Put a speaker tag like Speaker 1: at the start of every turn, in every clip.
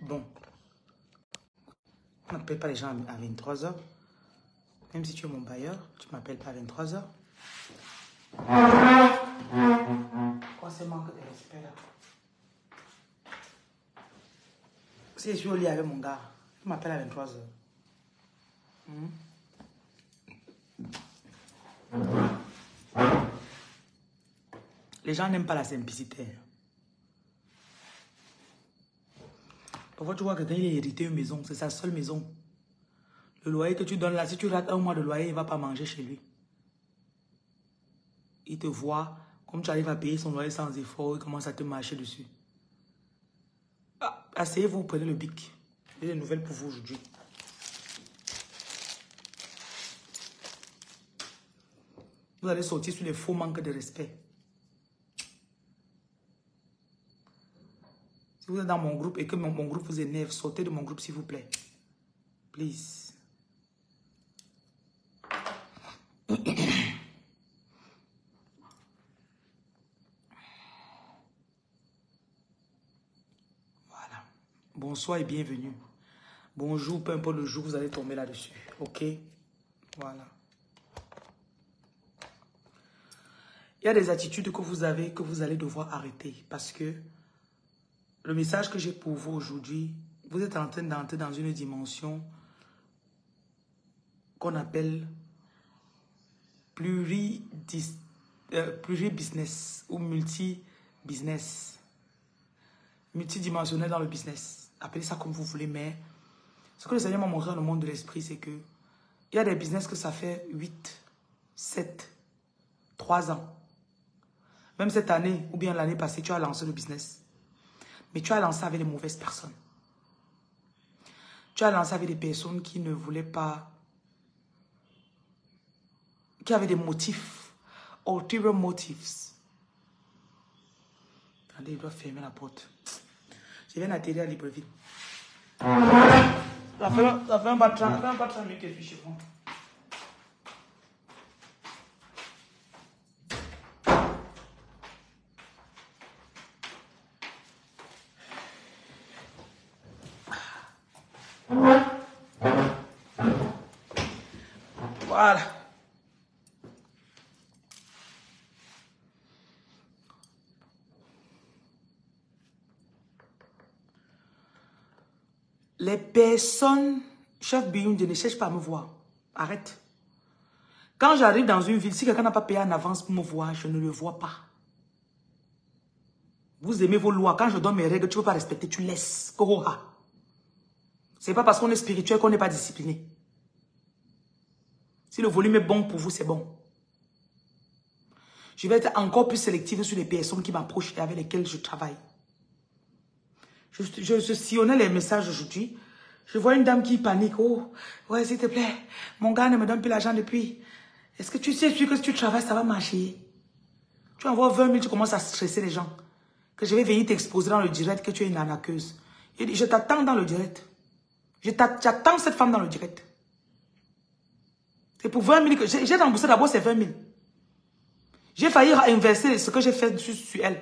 Speaker 1: Bon. On n'appelle pas les gens à 23 heures. Même si tu es mon bailleur, tu ne m'appelles pas à 23 heures. Quoi, c'est manque de respect là? Si je suis au lit avec mon gars, tu m'appelles à 23 heures. Les gens n'aiment pas la simplicité. Parfois, tu vois que quelqu'un il a hérité une maison, c'est sa seule maison. Le loyer que tu donnes là, si tu rates un mois de loyer, il ne va pas manger chez lui. Il te voit, comme tu arrives à payer son loyer sans effort, il commence à te marcher dessus. Ah, asseyez-vous, prenez le bic. J'ai des nouvelles pour vous aujourd'hui. Vous allez sortir sur les faux manques de respect. Si vous êtes dans mon groupe et que mon groupe vous énerve, sortez de mon groupe s'il vous plaît. Please. Voilà. Bonsoir et bienvenue. Bonjour, peu importe le jour, vous allez tomber là-dessus. Ok? Voilà. Il y a des attitudes que vous avez que vous allez devoir arrêter parce que le message que j'ai pour vous aujourd'hui, vous êtes en train d'entrer dans une dimension qu'on appelle pluri-business ou multi-business. Multidimensionnel dans le business. Appelez ça comme vous voulez, mais ce que le Seigneur m'a montré dans le monde de l'esprit, c'est que il y a des business que ça fait 8, 7, 3 ans. Même cette année ou bien l'année passée, tu as lancé le business. Mais tu as lancé avec les mauvaises personnes. Tu as lancé avec des personnes qui ne voulaient pas, qui avaient des motifs, ulterior motives. Attendez, il doit fermer la porte. Je viens d'atterrir à Libreville. Ça fait un pas 30 minutes que je suis chez moi. Voilà. Les personnes, chef Biyunde, ne cherche pas à me voir. Arrête. Quand j'arrive dans une ville, si quelqu'un n'a pas payé en avance pour me voir, je ne le vois pas. Vous aimez vos lois. Quand je donne mes règles, tu ne peux pas respecter, tu laisses. C'est pas parce qu'on est spirituel qu'on n'est pas discipliné. Si le volume est bon pour vous, c'est bon. Je vais être encore plus sélective sur les personnes qui m'approchent et avec lesquelles je travaille. Je sillonnais les messages aujourd'hui. Je vois une dame qui panique. Oh, ouais, s'il te plaît, mon gars ne me donne plus l'argent depuis. Est-ce que tu sais que si tu travailles, ça va marcher? Tu envoies 20 000, tu commences à stresser les gens. Que je vais venir t'exposer dans le direct que tu es une arnaqueuse. Je t'attends dans le direct. J'attends cette femme dans le direct. C'est pour 20 000 que j'ai remboursé d'abord ces 20 000. J'ai failli inverser ce que j'ai fait sur elle.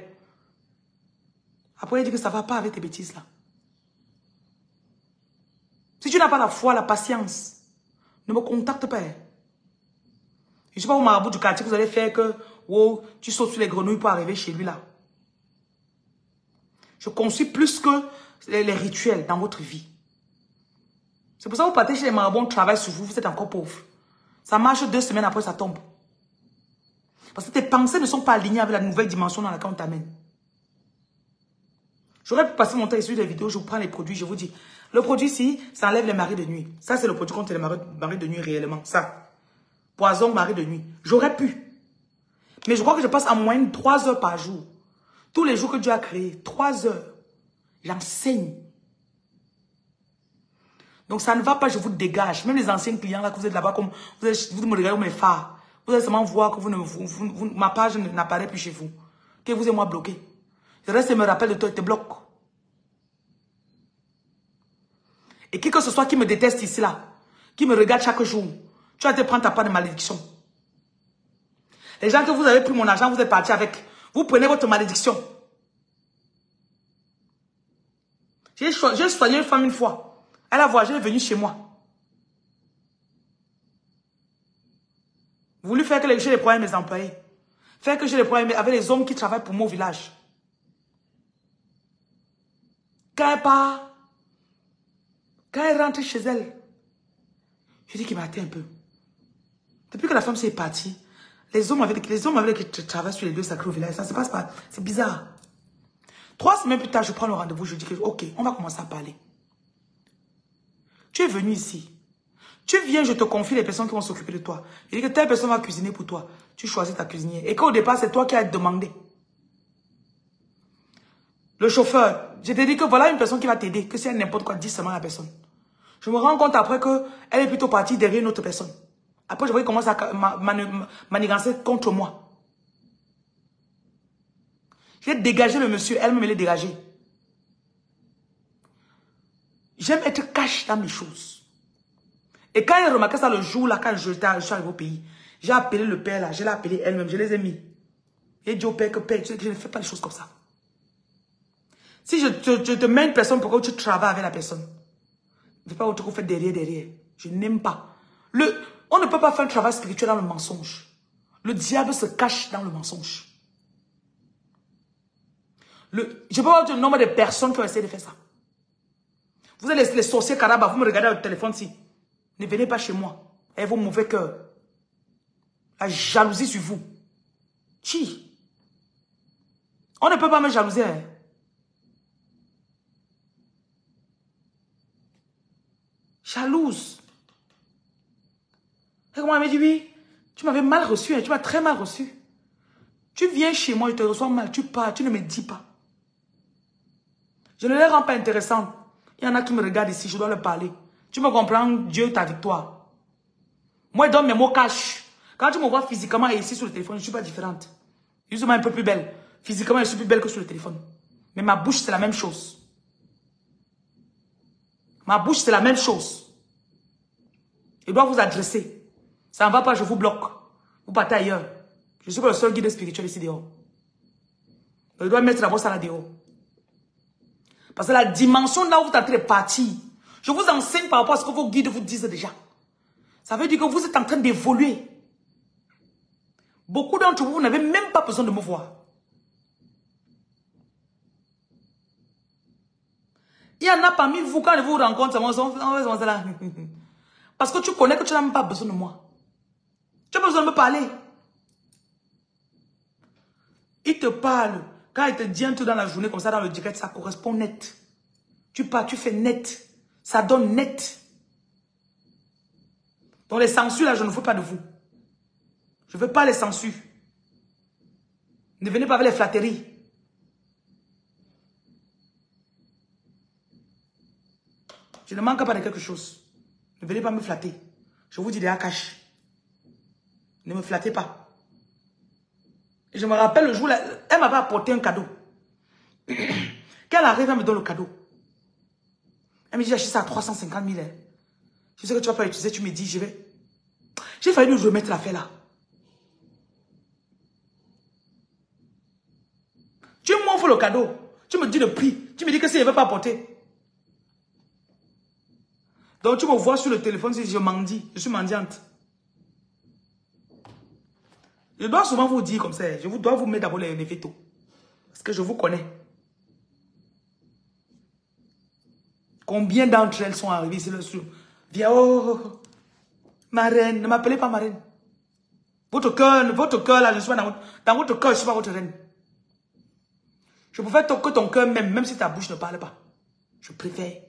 Speaker 1: Après, elle dit que ça ne va pas avec tes bêtises là. Si tu n'as pas la foi, la patience, ne me contacte pas. Je ne sais pas au marabout du quartier que vous allez faire que wow, tu sautes sur les grenouilles pour arriver chez lui là. Je conçois plus que les rituels dans votre vie. C'est pour ça que vous partez chez les marabouts, on travaille sur vous, vous êtes encore pauvre. Ça marche 2 semaines après, ça tombe. Parce que tes pensées ne sont pas alignées avec la nouvelle dimension dans laquelle on t'amène. J'aurais pu passer mon temps sur des vidéos, je vous prends les produits, je vous dis, le produit ici, ça enlève les maris de nuit. Ça, c'est le produit contre les maris de nuit réellement. Ça. Poison, mari de nuit. J'aurais pu. Mais je crois que je passe en moyenne 3 heures par jour. Tous les jours que Dieu a créé, 3 heures. J'enseigne. Donc ça ne va pas, je vous dégage. Même les anciens clients là que vous êtes là-bas, comme vous me regardez comme mes phares. Vous allez seulement voir que ma page n'apparaît plus chez vous. Que vous et moi bloqués. Je reste et me rappelle de toi et te bloque. Et qui que ce soit qui me déteste ici là, qui me regarde chaque jour, tu vas te prendre ta part de malédiction. Les gens que vous avez pris mon argent, vous êtes partis avec. Vous prenez votre malédiction. J'ai soigné une femme une fois. Elle a voyagé, elle est venue chez moi. Voulu faire que j'ai les problèmes avec mes employés. Faire que j'ai les problèmes avec les hommes qui travaillent pour mon village. Quand elle part, quand elle rentre chez elle, je dis qu'il m'a atteint un peu. Depuis que la femme s'est partie, les hommes avec lesquels je travaille sur les deux sacrés au village, ça ne se passe pas. C'est bizarre. 3 semaines plus tard, je prends le rendez-vous, je dis que, ok, on va commencer à parler. Tu es venu ici. Tu viens, je te confie les personnes qui vont s'occuper de toi. Je dis que telle personne va cuisiner pour toi. Tu choisis ta cuisinière. Et qu'au départ, c'est toi qui as demandé. Le chauffeur, je te dis que voilà une personne qui va t'aider. Que si elle n'importe quoi, dis seulement à la personne. Je me rends compte après qu'elle est plutôt partie derrière une autre personne. Après, je vois qu'il commence à manigancer contre moi. J'ai dégagé le monsieur, elle me l'a dégagé. J'aime être cash dans mes choses. Et quand elle a remarqué ça le jour là, quand je suis arrivé au pays, j'ai appelé le père là, je l'ai appelé elle-même, je les ai mis. J'ai dit au père que père, je ne fais pas les choses comme ça. Si je te mets une personne pour que tu travailles avec la personne, ne fais pas autre chose derrière. Je n'aime pas. On ne peut pas faire un travail spirituel dans le mensonge. Le diable se cache dans le mensonge. Je peux pas vous dire le nombre de personnes qui ont essayé de faire ça. Vous êtes les sorciers carabas, vous me regardez au téléphone-ci. Ne venez pas chez moi. Avec vos mauvais cœurs. La jalousie sur vous. Chi. On ne peut pas me jalouser. Hein. Jalouse. Et comment elle m'a dit, oui, tu m'avais mal reçu, hein, tu m'as très mal reçu. Tu viens chez moi, je te reçois mal, tu pars, tu ne me dis pas. Je ne les rends pas intéressantes. Il y en a qui me regardent ici, je dois leur parler. Tu me comprends, Dieu, ta victoire. Moi, je donne mes mots cash. Quand tu me vois physiquement et ici sur le téléphone, je ne suis pas différente. Je suis un peu plus belle. Physiquement, je suis plus belle que sur le téléphone. Mais ma bouche, c'est la même chose. Ma bouche, c'est la même chose. Je dois vous adresser. Ça ne va pas, je vous bloque. Vous partez ailleurs. Je suis pas le seul guide spirituel ici dehors. Je dois mettre d'abord ça là dehors. Parce que la dimension là où vous êtes en train de partir, je vous enseigne par rapport à ce que vos guides vous disent déjà. Ça veut dire que vous êtes en train d'évoluer. Beaucoup d'entre vous, vous n'avez même pas besoin de me voir. Il y en a parmi vous, quand je vous rencontre, là. Parce que tu connais que tu n'as même pas besoin de moi. Tu as besoin de me parler. Il te parle. Quand il te dit un truc dans la journée, comme ça, dans le direct, ça correspond net. Tu pars, tu fais net. Ça donne net. Donc les censures, là, je ne veux pas de vous. Je ne veux pas les censures. Ne venez pas avec les flatteries. Je ne manque pas de quelque chose. Ne venez pas me flatter. Je vous dis des cash. Ne me flattez pas. Et je me rappelle le jour, là, elle m'avait apporté un cadeau. Quand elle arrive, elle me donne le cadeau. Elle me dit, j'ai acheté ça à 350 000. Je sais que tu ne vas pas utiliser, tu me dis, je vais. J'ai failli nous remettre l'affaire là. Tu m'offres le cadeau. Tu me dis le prix. Tu me dis que si je ne veux pas apporter. Donc tu me vois sur le téléphone si je mendie. Je suis mendiante. Je dois souvent vous dire comme ça. Je dois vous mettre d'abord les vétos. Parce que je vous connais. Combien d'entre elles sont arrivées ici le soir? Viens, oh, ma reine. Ne m'appelez pas ma reine. Votre cœur là, je suis dans votre cœur, je ne suis pas votre reine. Je préfère que ton cœur même si ta bouche ne parle pas. Je préfère.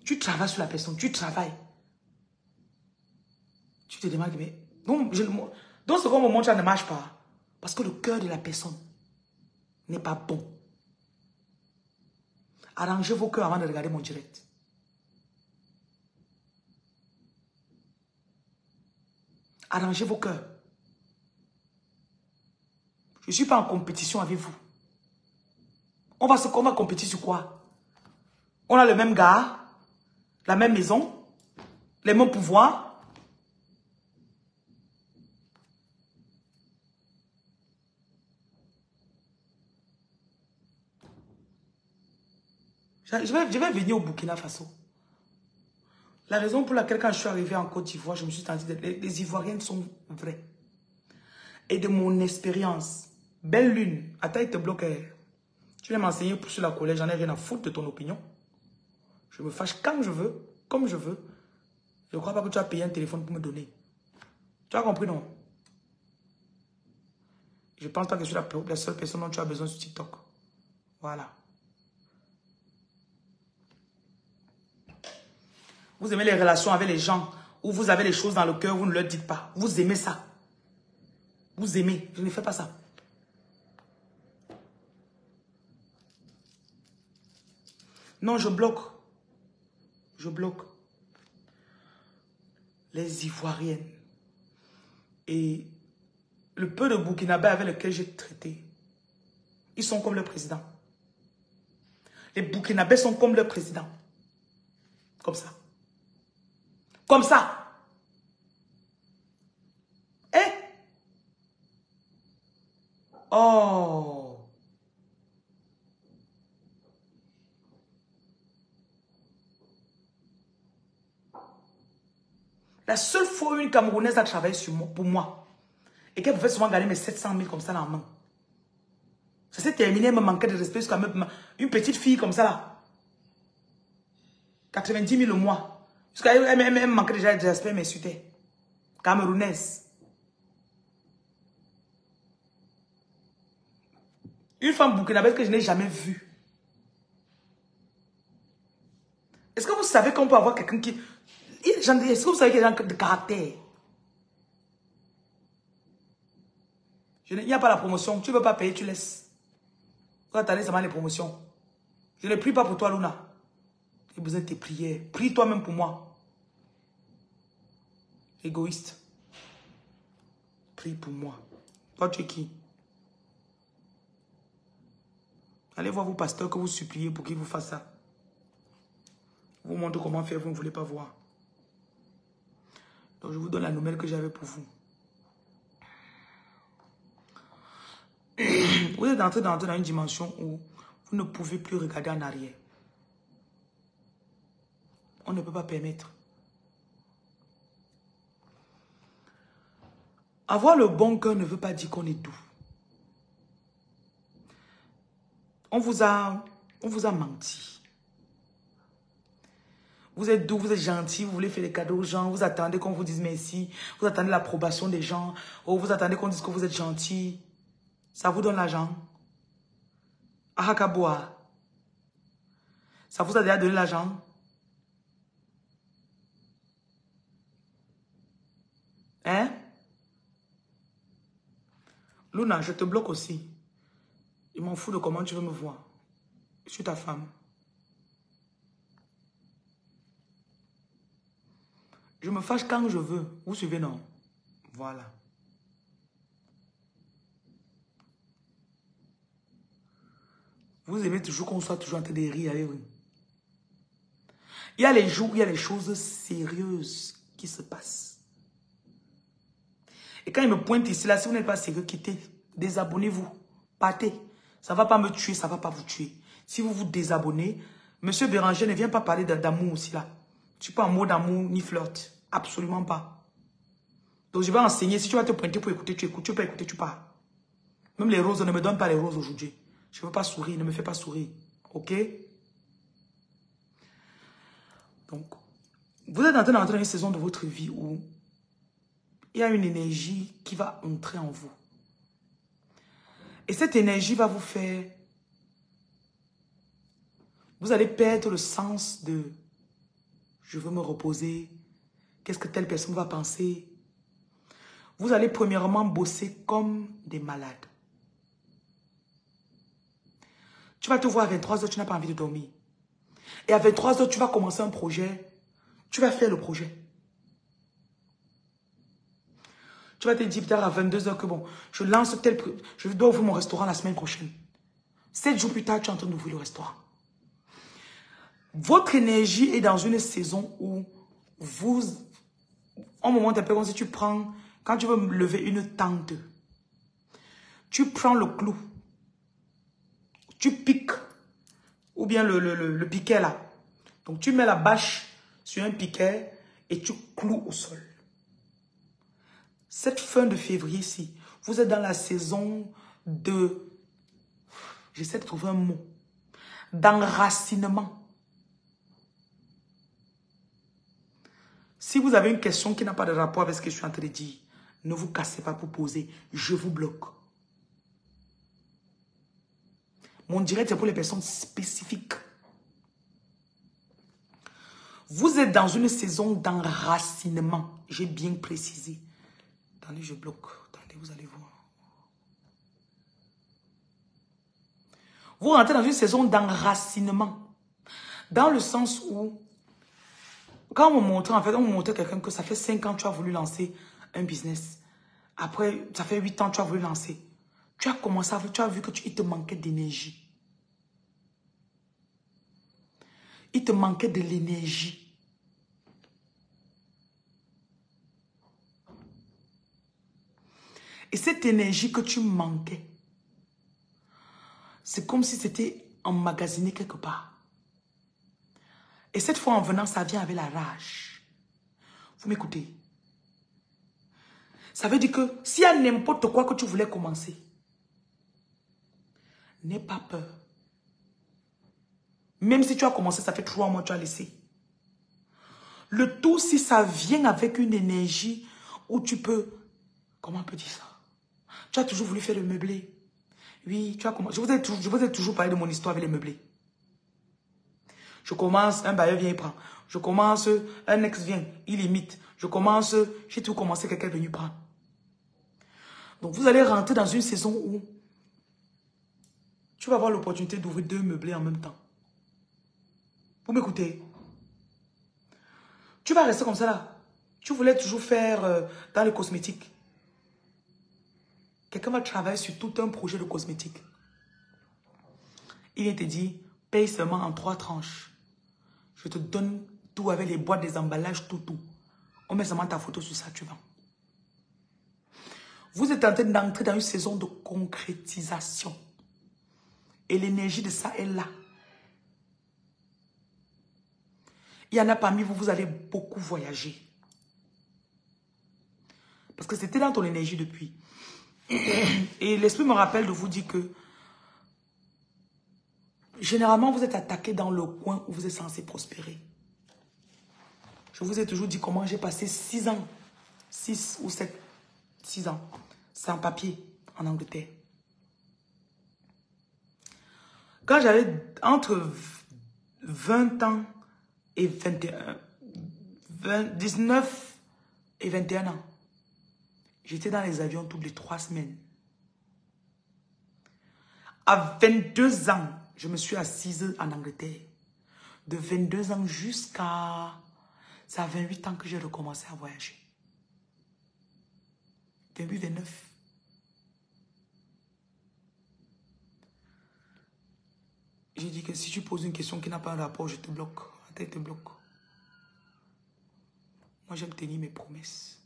Speaker 1: Tu travailles sur la personne, tu travailles. Tu te demandes, mais donc ce qu'on me montre, ça ne marche pas. Parce que le cœur de la personne n'est pas bon. Arrangez vos cœurs avant de regarder mon direct. Arrangez vos cœurs. Je ne suis pas en compétition avec vous. On va compétir sur quoi? On a le même gars, la même maison, les mêmes pouvoirs. Je vais venir au Burkina Faso. La raison pour laquelle quand je suis arrivé en Côte d'Ivoire, je me suis senti les Ivoiriennes sont vraies. Et de mon expérience, belle lune, attends, il te bloque. Tu viens m'enseigner sur la colère, j'en ai rien à foutre de ton opinion. Je me fâche quand je veux, comme je veux. Je ne crois pas que tu as payé un téléphone pour me donner. Tu as compris, non? Je pense pas que je suis la seule personne dont tu as besoin sur TikTok. Voilà. Vous aimez les relations avec les gens où vous avez les choses dans le cœur, vous ne leur dites pas. Vous aimez ça. Vous aimez. Je ne fais pas ça. Non, je bloque. Je bloque. Les Ivoiriennes. Et le peu de Burkinabés avec lesquels j'ai traité, ils sont comme le président. Les Burkinabés sont comme le président. Comme ça. Comme ça. Eh? Oh. La seule fois où une Camerounaise a travaillé sur moi, pour moi, et qu'elle pouvait souvent gagner mes 700 000 comme ça dans la main. Ça s'est terminé, elle me manquait de respect jusqu'à même une petite fille comme ça là. 90 000 le mois. Jusqu'à elle me manquait déjà de respect, mais m'insultait. Camerounaise. Une femme burkinabèse que je n'ai jamais vue. Est-ce que vous savez qu'on peut avoir quelqu'un qui... Est-ce que vous savez qu'il y a des gens de caractère? Il n'y a pas la promotion. Tu ne veux pas payer, tu laisses. Vous attendez seulement les promotions. Je ne prie pas pour toi, Luna. J'ai besoin de tes prières. Prie toi-même pour moi. Égoïste. Prie pour moi. Toi, tu es qui? Allez voir vos pasteurs que vous suppliez pour qu'ils vous fassent ça. Vous montre comment faire, vous ne voulez pas voir. Donc, je vous donne la nouvelle que j'avais pour vous. Vous êtes entré dans une dimension où vous ne pouvez plus regarder en arrière. On ne peut pas permettre. Avoir le bon cœur ne veut pas dire qu'on est doux. On vous a menti. Vous êtes doux, vous êtes gentil, vous voulez faire des cadeaux aux gens, vous attendez qu'on vous dise merci, vous attendez l'approbation des gens, ou vous attendez qu'on dise que vous êtes gentil. Ça vous donne l'argent. Ahakaboa. Ça vous a déjà donné l'argent. Hein? Luna, je te bloque aussi. Je m'en fous de comment tu veux me voir. Je suis ta femme. Je me fâche quand je veux. Vous suivez, non? Voilà. Vous aimez toujours qu'on soit toujours en train de rire avec vous. Il y a les jours où il y a les choses sérieuses qui se passent. Et quand il me pointe ici, là, si vous n'êtes pas sérieux, quittez. Désabonnez-vous. Partez. Ça ne va pas me tuer, ça ne va pas vous tuer. Si vous vous désabonnez, Monsieur Béranger ne vient pas parler d'amour aussi là. Je ne suis pas en mot d'amour ni flirt. Absolument pas. Donc je vais enseigner. Si tu vas te pointer pour écouter, tu écoutes. Tu peux écouter, tu pars. Même les roses, ne me donne pas les roses aujourd'hui. Je ne veux pas sourire, ne me fais pas sourire. Ok? Donc, vous êtes en train d'entrer dans une saison de votre vie où il y a une énergie qui va entrer en vous. Et cette énergie va vous faire... Vous allez perdre le sens de... Je veux me reposer. Qu'est-ce que telle personne va penser? Vous allez premièrement bosser comme des malades. Tu vas te voir à 23 h, tu n'as pas envie de dormir. Et à 23 h, tu vas commencer un projet. Tu vas faire le projet. Tu vas te dire peut-être à 22 h que bon, je lance tel... Je dois ouvrir mon restaurant la semaine prochaine. 7 jours plus tard, tu es en train d'ouvrir le restaurant. Votre énergie est dans une saison où vous... Un moment, un peu comme si tu prends... Quand tu veux lever une tente, tu prends le clou. Tu piques. Ou bien le piquet là. Donc tu mets la bâche sur un piquet et tu cloues au sol. Cette fin de février-ci, vous êtes dans la saison de... J'essaie de trouver un mot. D'enracinement. Si vous avez une question qui n'a pas de rapport avec ce que je suis en train de dire, ne vous cassez pas pour poser. Je vous bloque. Mon direct, c'est pour les personnes spécifiques. Vous êtes dans une saison d'enracinement. J'ai bien précisé. Attendez, je bloque. Attendez, vous allez voir. Vous rentrez dans une saison d'enracinement. Dans le sens où, quand on montrait quelqu'un que ça fait 5 ans que tu as voulu lancer un business. Après, ça fait 8 ans que tu as voulu lancer. Tu as commencé à tu as vu qu'il te manquait d'énergie. Il te manquait de l'énergie. Et cette énergie que tu manquais, c'est comme si c'était emmagasiné quelque part. Et cette fois, en venant, ça vient avec la rage. Vous m'écoutez? Ça veut dire que s'il y a n'importe quoi que tu voulais commencer, n'aie pas peur. Même si tu as commencé, ça fait 3 mois, tu as laissé. Le tout, si ça vient avec une énergie où tu peux... Comment on peut dire ça? Tu as toujours voulu faire le meublé. Oui, tu as commencé. Je vous ai toujours parlé de mon histoire avec les meublés. Je commence, un bailleur vient, il prend. Je commence, un ex vient, il imite. Je commence, j'ai tout commencé, quelqu'un est venu prendre. Donc, vous allez rentrer dans une saison où tu vas avoir l'opportunité d'ouvrir 2 meublés en même temps. Vous m'écoutez? Tu vas rester comme ça là. Tu voulais toujours faire dans les cosmétiques. Quelqu'un va travailler sur tout un projet de cosmétiques. Il vient te dire, paye seulement en 3 tranches. Je te donne tout avec les boîtes, des emballages, tout. On met seulement ta photo sur ça, tu vends. Vous êtes en train d'entrer dans une saison de concrétisation. Et l'énergie de ça est là. Il y en a parmi vous, vous allez beaucoup voyager. Parce que c'était dans ton énergie depuis. Et l'esprit me rappelle de vous dire que généralement, vous êtes attaqué dans le coin où vous êtes censé prospérer. Je vous ai toujours dit comment j'ai passé 6 ans, 6 ou 7, 6 ans, sans papier en Angleterre. Quand j'avais entre 20 ans et 19 et 21 ans, j'étais dans les avions toutes les 3 semaines. À 22 ans, je me suis assise en Angleterre. De 22 ans jusqu'à... C'est à 28 ans que j'ai recommencé à voyager. 28, 29. J'ai dit que si tu poses une question qui n'a pas de rapport, je te bloque. La tête te bloque. Moi, j'aime tenir mes promesses.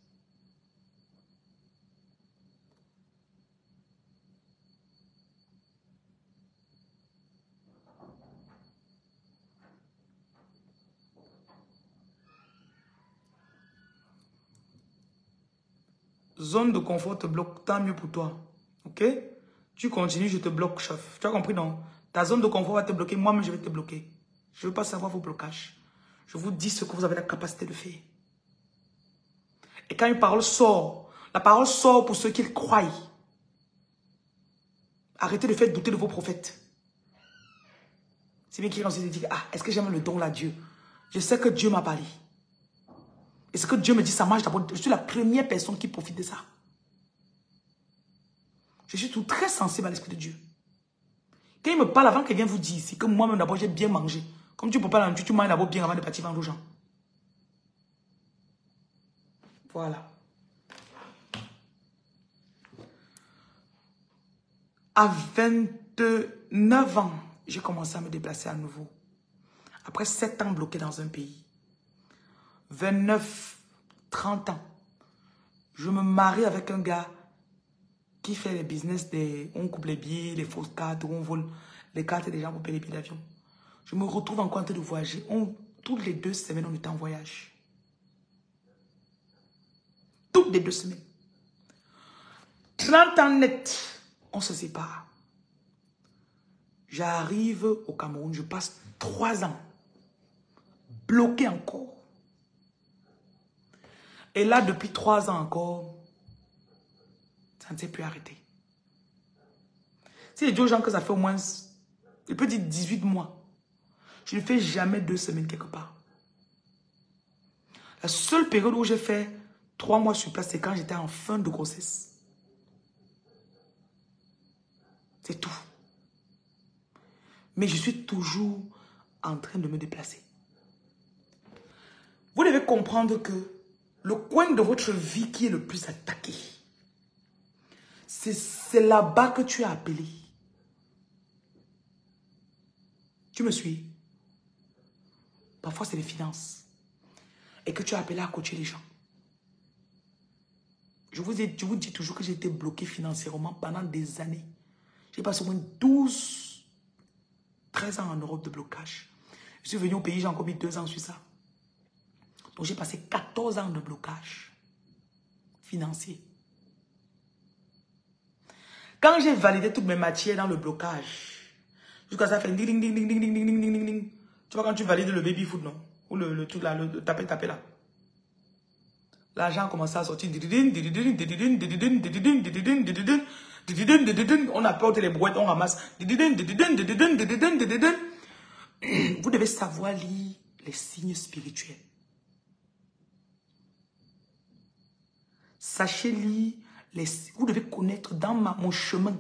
Speaker 1: Zone de confort te bloque, tant mieux pour toi. Ok? Tu continues, je te bloque, chef. Tu as compris, non? Ta zone de confort va te bloquer, moi-même je vais te bloquer. Je ne veux pas savoir vos blocages. Je vous dis ce que vous avez la capacité de faire. Et quand une parole sort, la parole sort pour ceux qui le croient. Arrêtez de faire douter de vos prophètes. C'est bien qu'ils ont ensuite dit, ah, est-ce que j'aime le don là, Dieu? Je sais que Dieu m'a parlé. Et ce que Dieu me dit, ça marche d'abord. Je suis la première personne qui profite de ça. Je suis tout très sensible à l'Esprit de Dieu. Quand il me parle avant qu'il vienne vous dire ici, que moi-même d'abord j'ai bien mangé. Comme tu ne peux pas tu manges d'abord bien avant de partir vendre aux gens. Voilà. À 29 ans, j'ai commencé à me déplacer à nouveau. Après 7 ans bloqué dans un pays. 29, 30 ans. Je me marie avec un gars qui fait les business on coupe les billets, les fausses cartes, on vole les cartes des gens pour payer les billets d'avion. Je me retrouve en train de voyager. Toutes les 2 semaines, on était en voyage. Toutes les 2 semaines. 30 ans net, on se sépare. J'arrive au Cameroun, je passe 3 ans. Bloqué encore. Et là, depuis 3 ans encore, ça ne s'est plus arrêté. Si je dis aux gens que ça fait au moins, je peux dire 18 mois, je ne fais jamais 2 semaines quelque part. La seule période où j'ai fait 3 mois sur place, c'est quand j'étais en fin de grossesse. C'est tout. Mais je suis toujours en train de me déplacer. Vous devez comprendre que le coin de votre vie qui est le plus attaqué, c'est là-bas que tu es appelé. Tu me suis? Parfois, c'est les finances. Et que tu es appelé à coacher les gens. Je vous dis toujours que j'ai été bloqué financièrement pendant des années. J'ai passé au moins 13 ans en Europe de blocage. Je suis venu au pays, j'ai encore mis 2 ans sur ça. Donc j'ai passé 14 ans de blocage financier. Quand j'ai validé toutes mes matières dans le blocage, jusqu'à ça fait ding ding ding ding ding ding ding ding ding. Tu vois quand tu valides le baby food, non? Ou le truc là, le taper là. L'argent a commencé à sortir. On apporte les brouettes, on ramasse. Vous devez savoir lire les signes spirituels. Sachez lire, vous devez connaître dans mon chemin,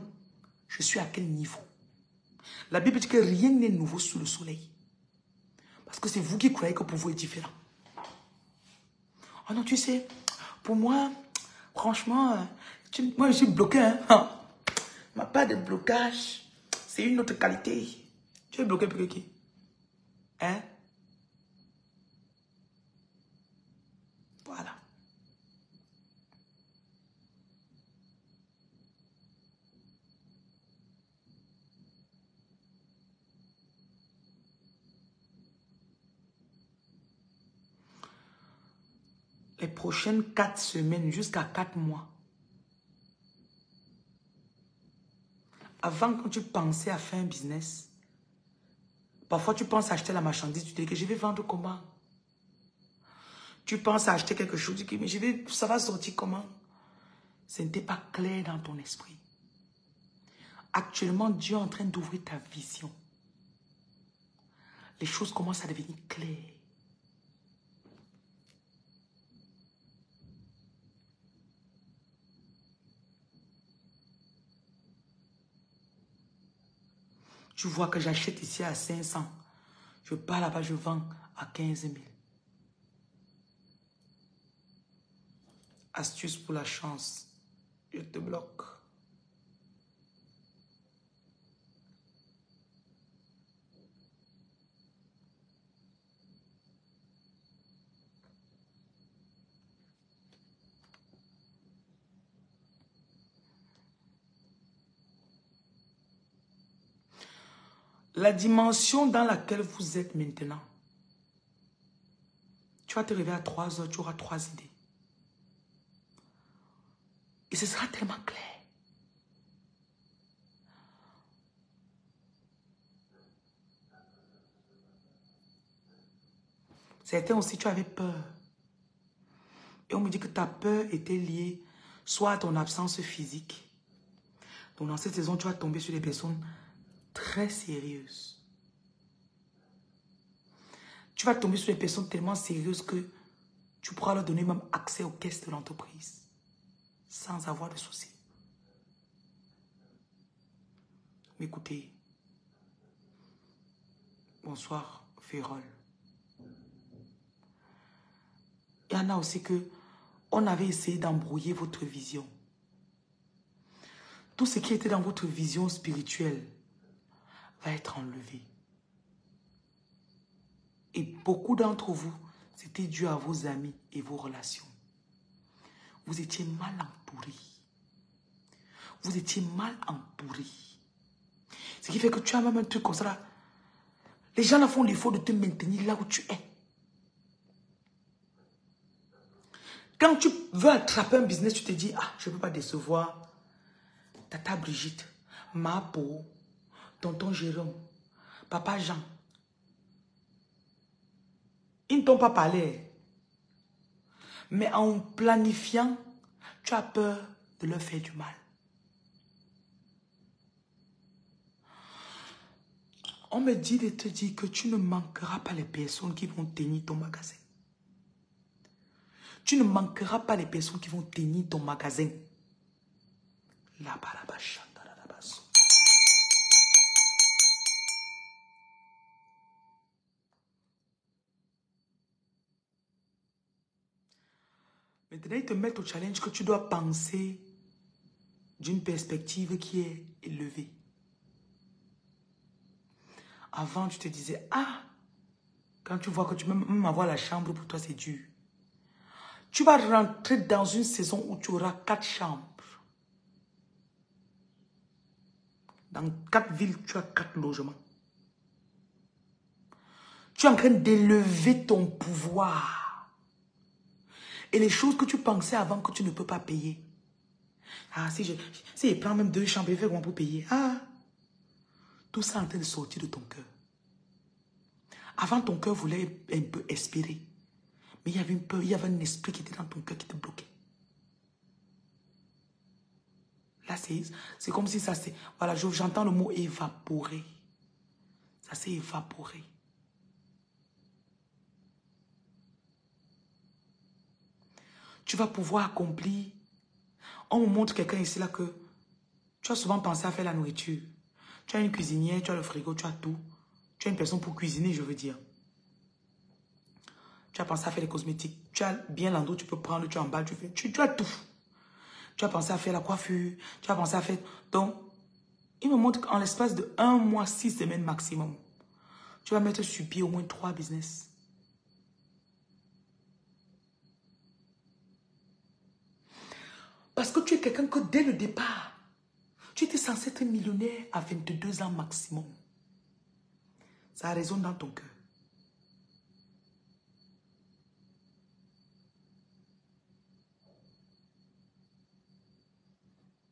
Speaker 1: je suis à quel niveau. La Bible dit que rien n'est nouveau sous le soleil. Parce que c'est vous qui croyez que pour vous est différent. Oh non, tu sais, pour moi, franchement, moi je suis bloqué. Hein? Ma part de blocage, c'est une autre qualité. Tu es bloqué pour qui? Hein? Voilà. Les prochaines 4 semaines, jusqu'à 4 mois. Avant, quand tu pensais à faire un business, parfois tu penses à acheter la marchandise, tu te dis que je vais vendre comment? Tu penses à acheter quelque chose, tu te dis mais ça va sortir comment? Ce n'était pas clair dans ton esprit. Actuellement, Dieu est en train d'ouvrir ta vision. Les choses commencent à devenir claires. Tu vois que j'achète ici à 500. Je pars là-bas, je vends à 15 000. Astuce pour la chance. Je te bloque. La dimension dans laquelle vous êtes maintenant, tu vas te réveiller à 3 heures, tu auras 3 idées. Et ce sera tellement clair. Certains aussi, tu avais peur. Et on me dit que ta peur était liée soit à ton absence physique. Donc dans cette saison, tu vas tomber sur des personnes très sérieuses. Tu vas tomber sur des personnes tellement sérieuses que tu pourras leur donner même accès aux caisses de l'entreprise sans avoir de soucis. Mais écoutez, bonsoir Férol. Il y en a aussi que on avait essayé d'embrouiller votre vision. Tout ce qui était dans votre vision spirituelle va être enlevé. Et beaucoup d'entre vous, c'était dû à vos amis et vos relations. Vous étiez mal entourés. Vous étiez mal entourés. Ce qui fait que tu as même un truc comme ça là. Les gens là font l'effort de te maintenir là où tu es. Quand tu veux attraper un business, tu te dis, ah, je ne peux pas décevoir Tata Brigitte, ma peau, tonton Jérôme, papa Jean. Ils ne t'ont pas parlé. Mais en planifiant, tu as peur de leur faire du mal. On me dit de te dire que tu ne manqueras pas les personnes qui vont tenir ton magasin. Tu ne manqueras pas les personnes qui vont tenir ton magasin. Là-bas, là-bas, là-bas. Maintenant, ils te mettent au challenge que tu dois penser d'une perspective qui est élevée. Avant, tu te disais, ah, quand tu vois que tu peux même avoir la chambre, pour toi, c'est dur. Tu vas rentrer dans une saison où tu auras 4 chambres. Dans 4 villes, tu as 4 logements. Tu es en train d'élever ton pouvoir. Et les choses que tu pensais avant que tu ne peux pas payer. Ah, si je prends même 2 chambres, je vais comment pour payer. Ah, tout ça est en train de sortir de ton cœur. Avant, ton cœur voulait un peu espérer. Mais il y avait une peur, il y avait un esprit qui était dans ton cœur qui te bloquait. Là, c'est comme si ça s'est... Voilà, j'entends le mot évaporer. Ça s'est évaporé. Tu vas pouvoir accomplir. On me montre quelqu'un ici là que tu as souvent pensé à faire la nourriture. Tu as une cuisinière, tu as le frigo, tu as tout. Tu as une personne pour cuisiner, je veux dire. Tu as pensé à faire les cosmétiques. Tu as bien l'endroit où tu peux prendre, tu emballes, tu fais. Tu as tout. Tu as pensé à faire la coiffure. Tu as pensé à faire... Donc, il me montre qu'en l'espace de 1 mois, 6 semaines maximum, tu vas mettre sur pied au moins 3 business. Parce que tu es quelqu'un que dès le départ, tu étais censé être millionnaire à 22 ans maximum. Ça résonne dans ton cœur.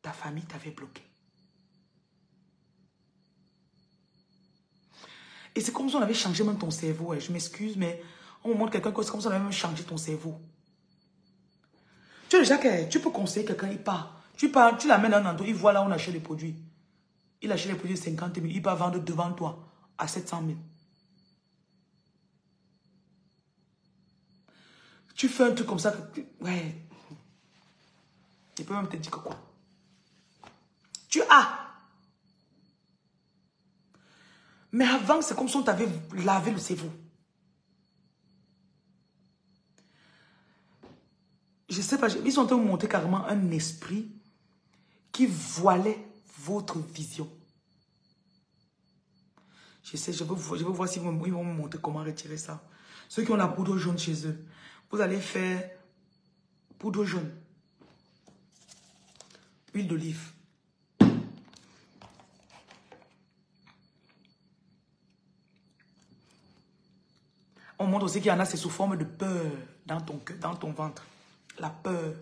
Speaker 1: Ta famille t'avait bloqué. Et c'est comme si on avait changé même ton cerveau. Je m'excuse, mais on me montre quelqu'un que c'est comme si on avait même changé ton cerveau. Tu sais déjà que tu peux conseiller quelqu'un, il part. Tu l'amènes dans un endroit, il voit là où on achète les produits. Il achète les produits de 50 000, il va vendre devant toi à 700 000. Tu fais un truc comme ça, ouais. Il peut même te dire que quoi. Tu as. Mais avant, c'est comme si on t'avait lavé le cerveau. Je sais pas, ils sont en train de monter carrément un esprit qui voilait votre vision. Je sais, je veux voir si ils vont me montrer comment retirer ça. Ceux qui ont la poudre jaune chez eux, vous allez faire poudre jaune, huile d'olive. On montre aussi qu'il y en a, c'est sous forme de peur dans ton cœur, dans ton ventre. La peur.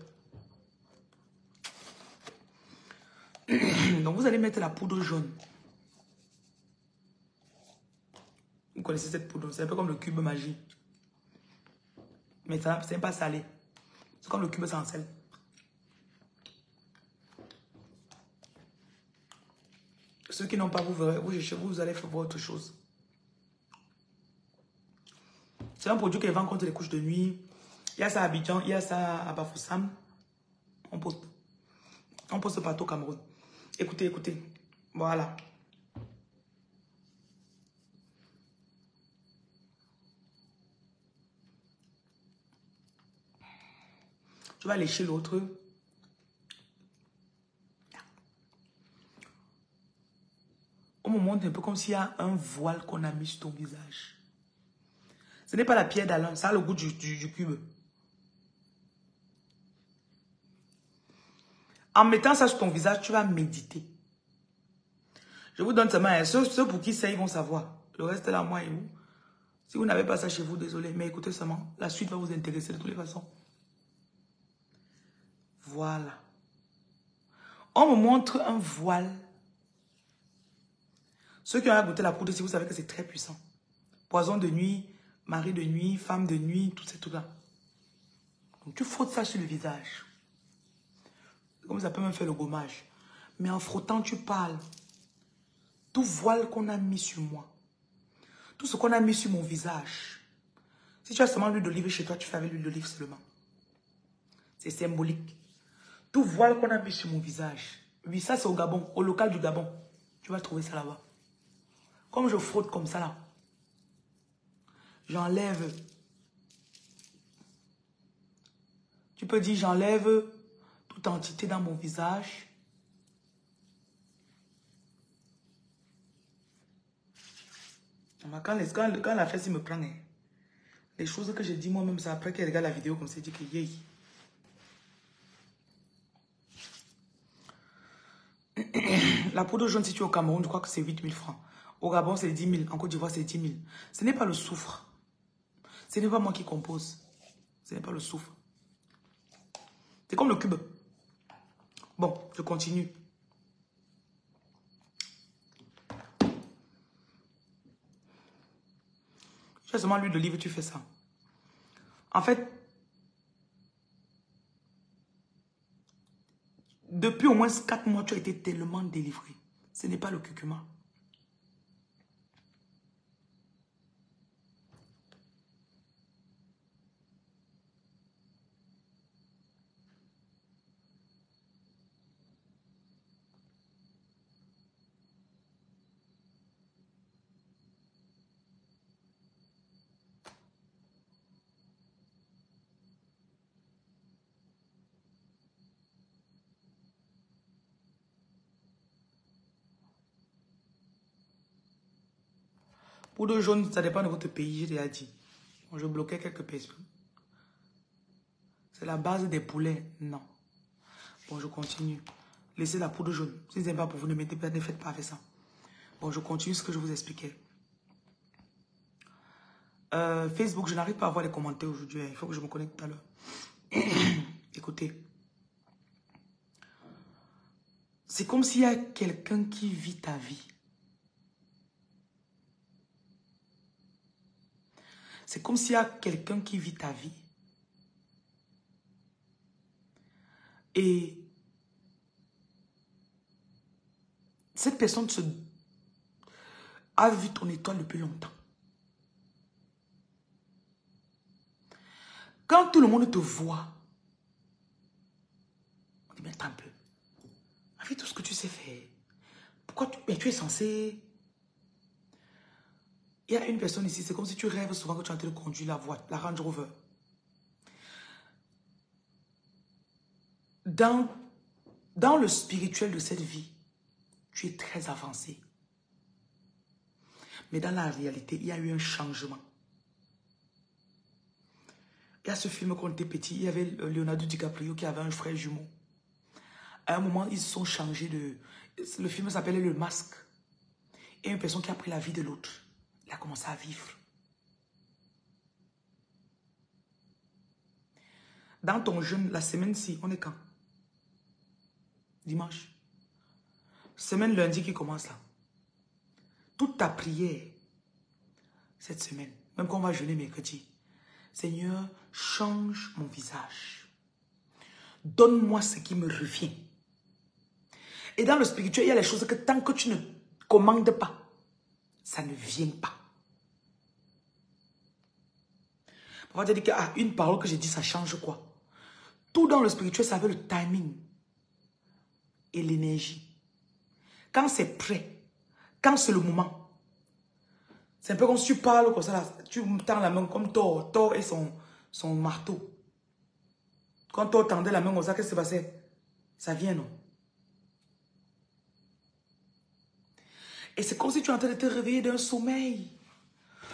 Speaker 1: Donc vous allez mettre la poudre jaune. Vous connaissez cette poudre, c'est un peu comme le cube magie. Mais ça, c'est pas salé. C'est comme le cube sans sel. Ceux qui n'ont pas, vous verrez, vous allez faire autre chose. C'est un produit qui vend contre les couches de nuit. Il y a ça à Abidjan, il y a ça à Bafoussam. On poste partout au Cameroun. Écoutez, écoutez. Voilà. Tu vas lécher l'autre. On me montre un peu comme s'il y a un voile qu'on a mis sur ton visage. Ce n'est pas la pierre d'Alain, ça a le goût du cube. En mettant ça sur ton visage, tu vas méditer. Je vous donne seulement, ceux pour qui ça, ils vont savoir. Le reste là, moi et vous. Si vous n'avez pas ça chez vous, désolé. Mais écoutez seulement, la suite va vous intéresser de toutes les façons. Voilà. On me montre un voile. Ceux qui ont goûté la poudre, si vous savez que c'est très puissant. Poison de nuit, mari de nuit, femme de nuit, tout ces trucs-là. Donc tu frottes ça sur le visage. Comme ça peut même faire le gommage. Mais en frottant, tu parles. Tout voile qu'on a mis sur moi. Tout ce qu'on a mis sur mon visage. Si tu as seulement l'huile d'olive chez toi, tu fais avec l'huile d'olive seulement. C'est symbolique. Tout voile qu'on a mis sur mon visage. Oui, ça c'est au Gabon, au local du Gabon. Tu vas trouver ça là-bas. Comme je frotte comme ça là. J'enlève. Tu peux dire j'enlève toute entité dans mon visage. Quand la fesse me prend, les choses que je dis moi-même, c'est après qu'elle regarde la vidéo comme ça, dit que yay. La poudre jaune, si tu es au Cameroun, je crois que c'est 8 000 francs. Au Gabon, c'est 10 000. En Côte d'Ivoire, c'est 10 000. Ce n'est pas le soufre. Ce n'est pas moi qui compose. Ce n'est pas le soufre. C'est comme le cube. Bon, je continue. Tu as seulement l'huile d'olive, tu fais ça. En fait, depuis au moins 4 mois, tu as été tellement délivré. Ce n'est pas le curcuma. Poudre jaune, ça dépend de votre pays, j'ai déjà dit. Bon, je bloquais quelques personnes. C'est la base des poulets. Non. Bon, je continue. Laissez la poudre jaune. Si ce n'est pas pour vous, ne faites pas avec ça. Bon, je continue ce que je vous expliquais. Facebook, je n'arrive pas à voir les commentaires aujourd'hui. Il faut que je me connecte tout à l'heure. Écoutez. C'est comme s'il y a quelqu'un qui vit ta vie. C'est comme s'il y a quelqu'un qui vit ta vie. Et cette personne a vu ton étoile depuis longtemps. Quand tout le monde te voit, on dit, mais attends un peu. Avec tout ce que tu sais faire, pourquoi tu es censé... Il y a une personne ici, c'est comme si tu rêves souvent que tu es en train de conduire la voiture, la Range Rover. Dans le spirituel de cette vie, tu es très avancé. Mais dans la réalité, il y a eu un changement. Il y a ce film quand on était petit, il y avait Leonardo DiCaprio qui avait un frère jumeau. À un moment, ils se sont changés de... Le film s'appelait Le Masque. Et une personne qui a pris la vie de l'autre. Il a commencé à vivre. Dans ton jeûne, la semaine-ci, on est quand? Dimanche. Semaine lundi qui commence là. Toute ta prière, cette semaine, même quand on va jeûner mercredi. Seigneur, change mon visage. Donne-moi ce qui me revient. Et dans le spirituel, il y a les choses que tant que tu ne commandes pas, ça ne vient pas. On va te dire que une parole que j'ai dit, ça change quoi? Tout dans le spirituel, ça veut le timing et l'énergie. Quand c'est prêt, quand c'est le moment. C'est un peu comme si tu parles comme ça, là, tu tends la main comme Thor et son marteau. Quand Thor tendait la main comme ça, qu'est-ce qui s'est passé? Ça vient, non? Et c'est comme si tu es en train de te réveiller d'un sommeil.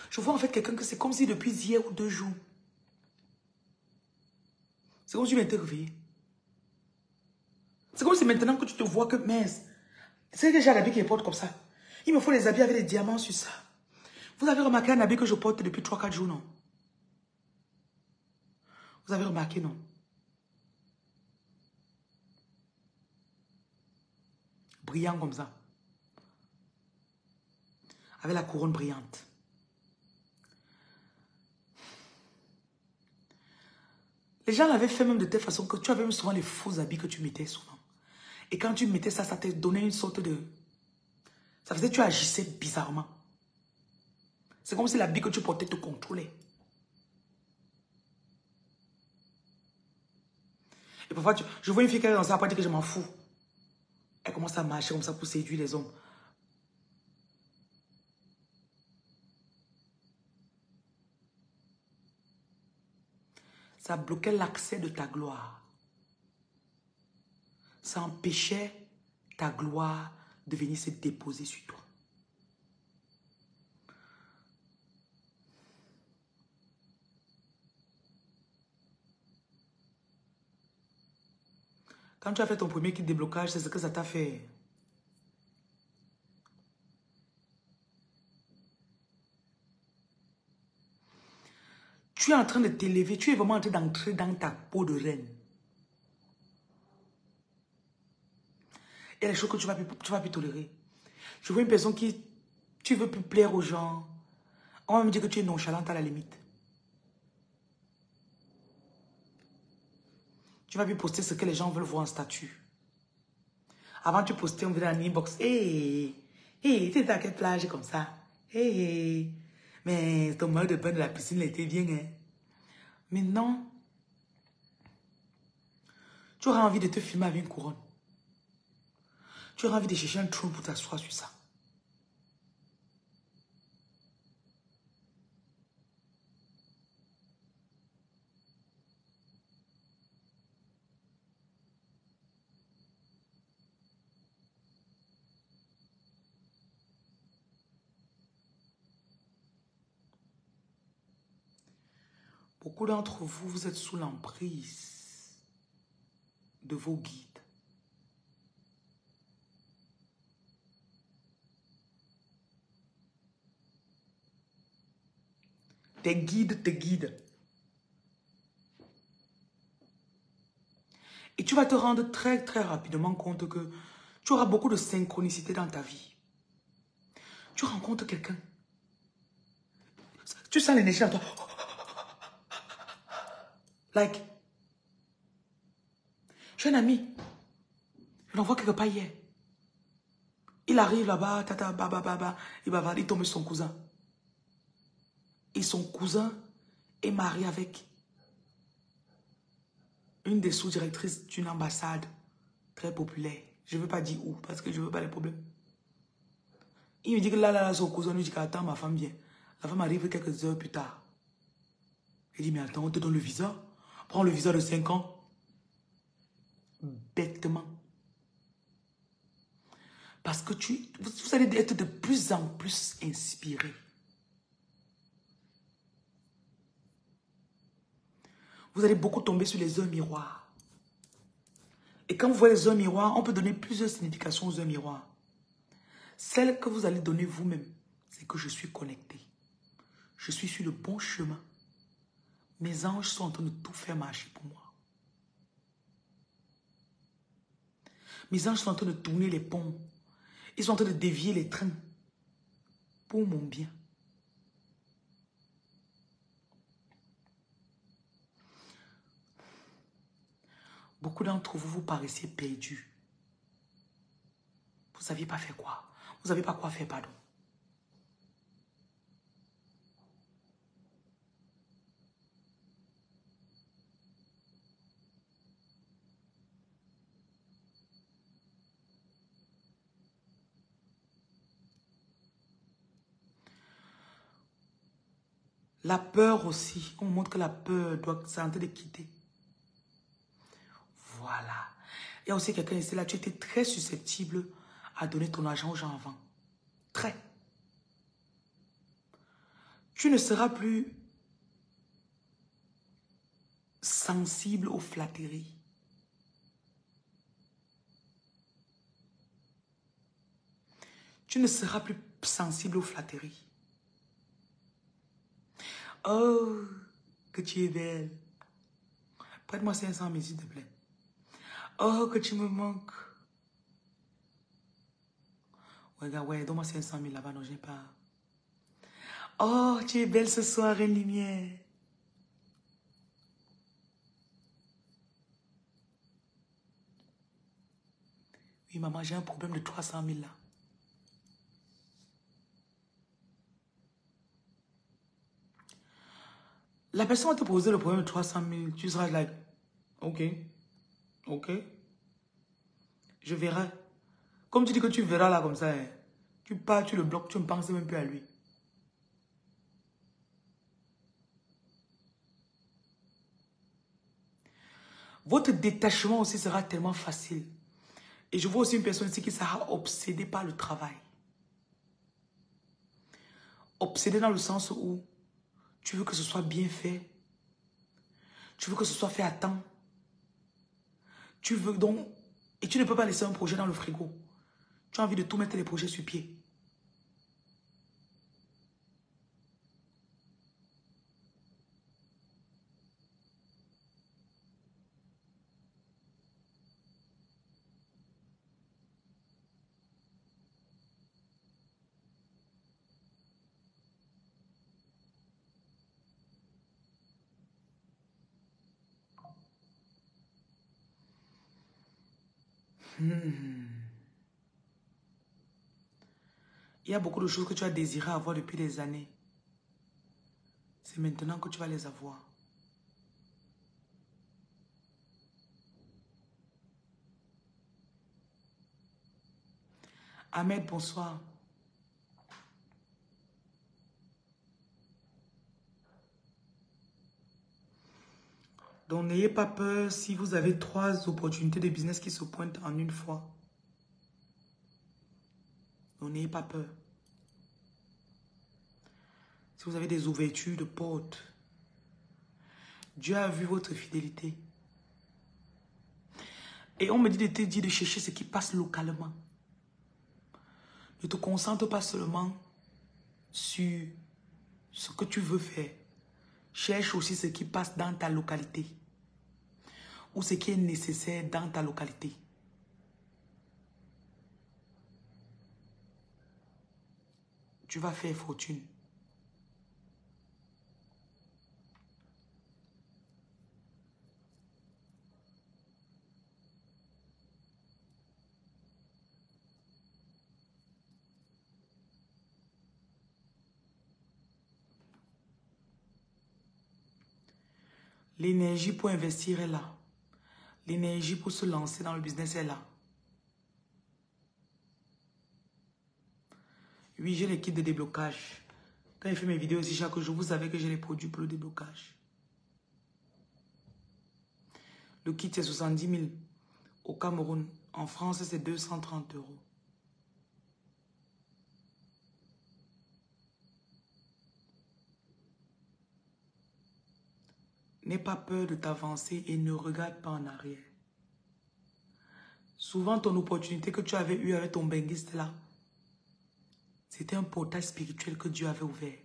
Speaker 1: Je vois en fait quelqu'un que c'est comme si depuis hier ou 2 jours. C'est comme si tu viens de te réveiller. C'est comme si maintenant que tu te vois que mince. C'est que j'ai l'habit qui les porte comme ça. Il me faut les habits avec des diamants sur ça. Vous avez remarqué un habit que je porte depuis 3-4 jours, non? Vous avez remarqué, non? Brillant comme ça. Avec la couronne brillante. Les gens l'avaient fait même de telle façon que tu avais même souvent les faux habits que tu mettais souvent. Et quand tu mettais ça, ça te donnait une sorte de... Ça faisait que tu agissais bizarrement. C'est comme si l'habit que tu portais te contrôlait. Et parfois, je vois une fille qui est dans ça, après dire que je m'en fous. Elle commence à marcher comme ça pour séduire les hommes. Ça bloquait l'accès de ta gloire. Ça empêchait ta gloire de venir se déposer sur toi. Quand tu as fait ton premier kit de déblocage, c'est ce que ça t'a fait. Tu es en train de t'élever, tu es vraiment en train d'entrer dans ta peau de reine. Il y a des choses que tu vas plus tolérer. Je vois une personne qui, tu veux plus plaire aux gens. On va me dire que tu es nonchalante à la limite. Tu vas plus poster ce que les gens veulent voir en statut. Avant, tu postais, on venait en inbox. Hé, hey, tu étais à quelle plage comme ça? Hé, mais ton maillot de bain de la piscine était bien, hein? Maintenant, tu auras envie de te filmer avec une couronne. Tu auras envie de chercher un trône pour t'asseoir sur ça. Beaucoup d'entre vous, vous êtes sous l'emprise de vos guides. Tes guides te guident. Et tu vas te rendre très, très rapidement compte que tu auras beaucoup de synchronicité dans ta vie. Tu rencontres quelqu'un. Tu sens l'énergie en toi. Like, j'ai un ami. Je l'envoie quelque part hier. Il arrive là-bas, tata, baba, il tombe sur son cousin. Et son cousin est marié avec une des sous-directrices d'une ambassade très populaire. Je ne veux pas dire où, parce que je ne veux pas les problèmes. Il me dit que là, son cousin lui dit qu'attends, ma femme vient. La femme arrive quelques heures plus tard. Il dit, mais attends, on te donne le visa. Prends le visa de 5 ans. Bêtement. Parce que vous allez être de plus en plus inspiré. Vous allez beaucoup tomber sur les heures miroirs. Et quand vous voyez les heures miroirs, on peut donner plusieurs significations aux heures miroirs. Celle que vous allez donner vous-même, c'est que je suis connecté. Je suis sur le bon chemin. Mes anges sont en train de tout faire marcher pour moi. Mes anges sont en train de tourner les ponts. Ils sont en train de dévier les trains pour mon bien. Beaucoup d'entre vous, vous paraissiez perdus. Vous ne saviez pas faire quoi. Vous ne savez pas quoi faire, pardon. La peur aussi. On montre que la peur doit s'arrêter de quitter. Voilà. Il y a aussi quelqu'un ici là, tu étais très susceptible à donner ton argent aux gens avant. Très. Tu ne seras plus sensible aux flatteries. Tu ne seras plus sensible aux flatteries. Oh, que tu es belle. Prête-moi 500 000, s'il te plaît. Oh, que tu me manques. Regarde, ouais, donne-moi 500 000 là-bas, non, j'ai pas. Oh, tu es belle ce soir, Reine Lumière. Oui, maman, j'ai un problème de 300 000 là. La personne va te poser le problème de 300 000. Tu seras like, ok, ok, je verrai. Comme tu dis que tu verras là comme ça, hein, tu pars, tu le bloques, tu ne penses même plus à lui. Votre détachement aussi sera tellement facile. Et je vois aussi une personne ici qui sera obsédée par le travail. Obsédée dans le sens où tu veux que ce soit bien fait. Tu veux que ce soit fait à temps. Tu veux donc... Et tu ne peux pas laisser un projet dans le frigo. Tu as envie de tout mettre les projets sur pied. Il y a beaucoup de choses que tu as désiré avoir depuis des années. C'est maintenant que tu vas les avoir. Ahmed, bonsoir. Donc, n'ayez pas peur si vous avez 3 opportunités de business qui se pointent en une fois. Donc, n'ayez pas peur. Si vous avez des ouvertures de portes, Dieu a vu votre fidélité. Et on me dit de te dire de chercher ce qui passe localement. Ne te concentre pas seulement sur ce que tu veux faire. Cherche aussi ce qui passe dans ta localité. Ou ce qui est nécessaire dans ta localité. Tu vas faire fortune. L'énergie pour investir est là. L'énergie pour se lancer dans le business est là. Oui, j'ai les kits de déblocage. Quand je fais mes vidéos aussi chaque jour, vous savez que j'ai les produits pour le déblocage. Le kit, c'est 70 000 au Cameroun. En France, c'est 230 €. N'aie pas peur de t'avancer et ne regarde pas en arrière. Souvent, ton opportunité que tu avais eue avec ton benguiste là, c'était un portail spirituel que Dieu avait ouvert.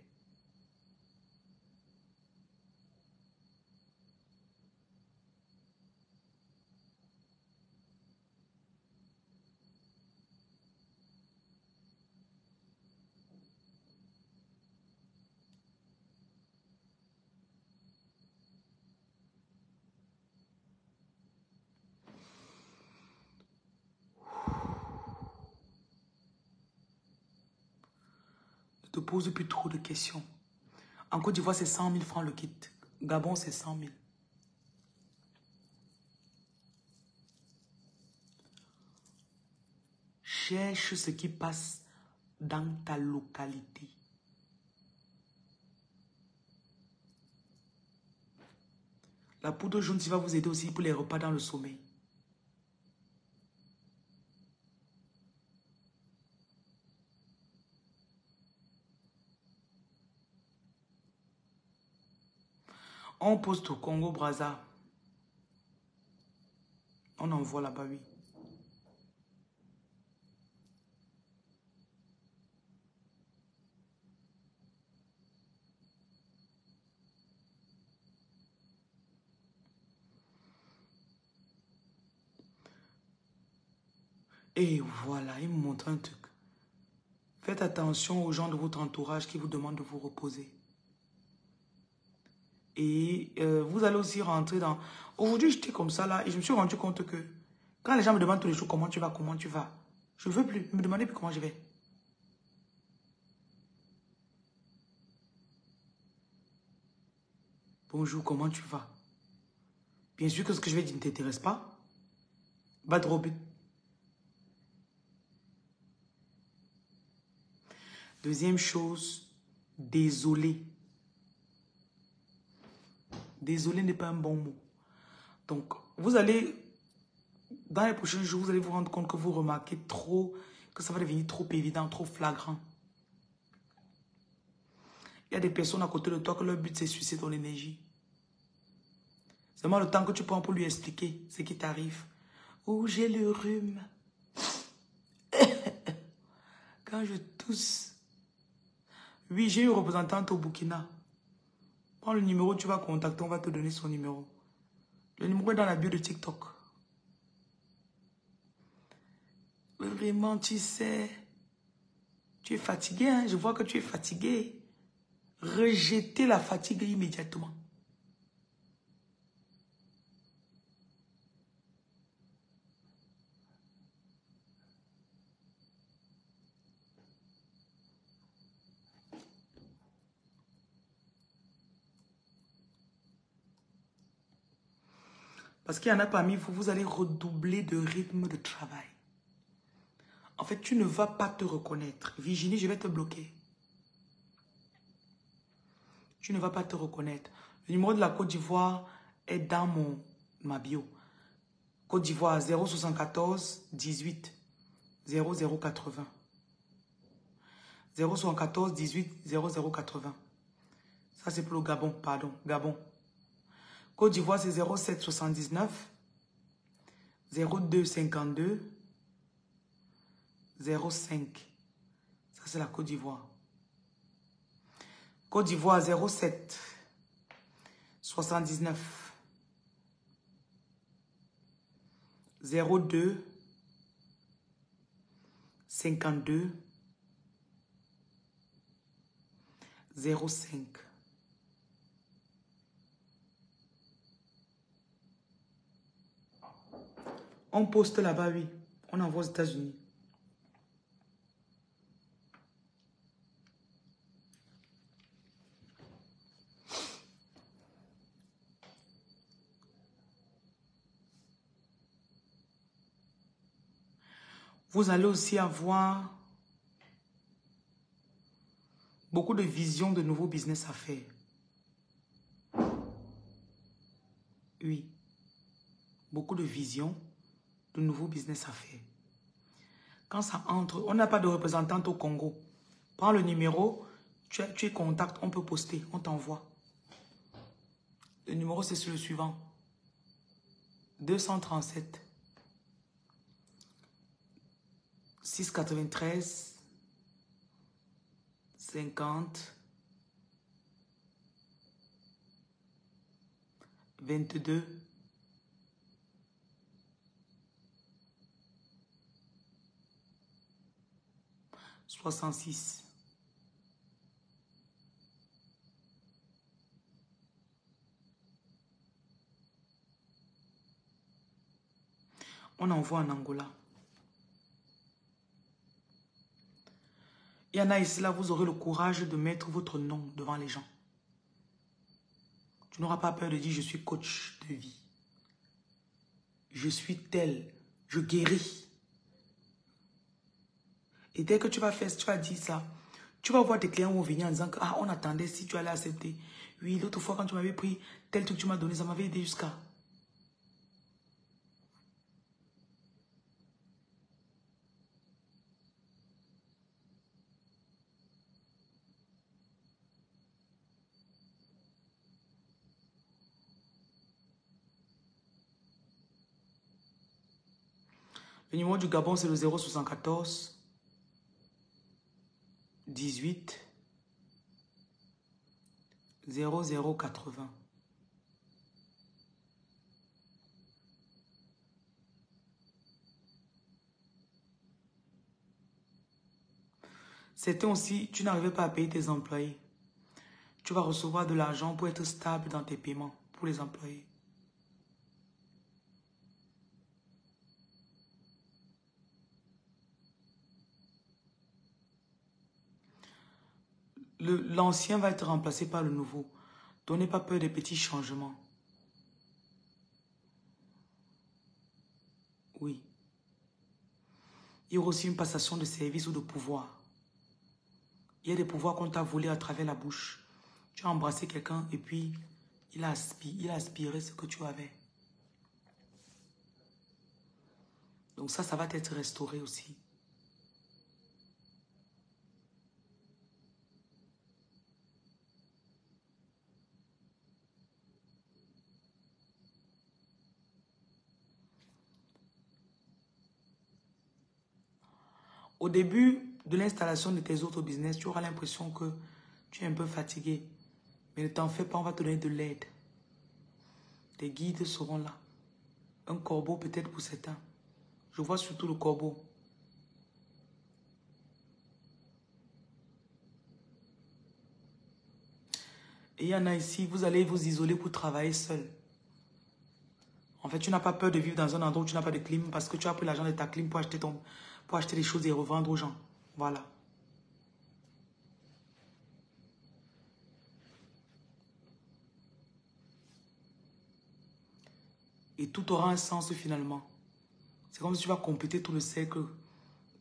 Speaker 1: Ne te pose plus trop de questions. En Côte d'Ivoire, c'est 100 000 francs le kit. Gabon, c'est 100 000. Cherche ce qui passe dans ta localité. La poudre jaune, ça va vous aider aussi pour les repas dans le sommeil. On poste au Congo-Brazza. On envoie là-bas, oui. Et voilà, il me montre un truc. Faites attention aux gens de votre entourage qui vous demandent de vous reposer. Et vous allez aussi rentrer dans... Aujourd'hui, j'étais comme ça là et je me suis rendu compte que quand les gens me demandent tous les jours comment tu vas, je ne veux plus me demander plus comment je vais. Bonjour, comment tu vas? Bien sûr que ce que je vais dire ne t'intéresse pas. Va trop vite. Deuxième chose, désolé. Désolé n'est pas un bon mot. Donc, vous allez, dans les prochains jours, vous allez vous rendre compte que vous remarquez trop, que ça va devenir trop évident, trop flagrant. Il y a des personnes à côté de toi que leur but c'est sucer ton énergie. C'est moi le temps que tu prends pour lui expliquer ce qui t'arrive. Oh, j'ai le rhume. Quand je tousse. Oui, j'ai une représentante au Burkina. Prends le numéro, tu vas contacter, on va te donner son numéro. Le numéro est dans la bio de TikTok. Vraiment, tu sais, tu es fatigué, hein? Je vois que tu es fatigué. Rejetez la fatigue immédiatement. Parce qu'il y en a parmi vous, vous allez redoubler de rythme de travail. En fait, tu ne vas pas te reconnaître. Virginie, je vais te bloquer. Tu ne vas pas te reconnaître. Le numéro de la Côte d'Ivoire est dans ma bio. Côte d'Ivoire 074 18 0080. 074 18 0080. Ça, c'est pour le Gabon, pardon, Gabon. Côte d'Ivoire, c'est 07 79 02 52 05. Ça, c'est la Côte d'Ivoire. Côte d'Ivoire, 07 79 02 52 05. On poste là-bas, oui. On envoie aux États-Unis. Vous allez aussi avoir beaucoup de visions de nouveaux business à faire. Oui. Beaucoup de visions de nouveaux business à faire. Quand ça entre, on n'a pas de représentante au Congo. Prends le numéro, tu es contact, on peut poster, on t'envoie. Le numéro, c'est le suivant. 237 693 50 22 66. On envoie en Angola. Il y en a ici, là, vous aurez le courage de mettre votre nom devant les gens. Tu n'auras pas peur de dire, je suis coach de vie. Je suis tel, je guéris. Et dès que tu vas faire, tu vas dire ça, tu vas voir tes clients vont venir en disant que, ah, on attendait si tu allais accepter. Oui, l'autre fois quand tu m'avais pris tel truc que tu m'as donné, ça m'avait aidé jusqu'à... Le numéro du Gabon, c'est le 074 18 0080. Certains aussi, tu n'arrivais pas à payer tes employés. Tu vas recevoir de l'argent pour être stable dans tes paiements pour les employés. L'ancien va être remplacé par le nouveau. Donc n'aie pas peur des petits changements. Oui. Il y aura aussi une passation de service ou de pouvoir. Il y a des pouvoirs qu'on t'a volés à travers la bouche. Tu as embrassé quelqu'un et puis il a aspiré ce que tu avais. Donc ça va t'être restauré aussi. Au début de l'installation de tes autres business, tu auras l'impression que tu es un peu fatigué. Mais ne t'en fais pas, on va te donner de l'aide. Tes guides seront là. Un corbeau peut-être pour certains. Je vois surtout le corbeau. Et il y en a ici, vous allez vous isoler pour travailler seul. En fait, tu n'as pas peur de vivre dans un endroit où tu n'as pas de clim parce que tu as pris l'argent de ta clim pour acheter des choses et revendre aux gens. Voilà. Et tout aura un sens finalement. C'est comme si tu vas compléter tout le cercle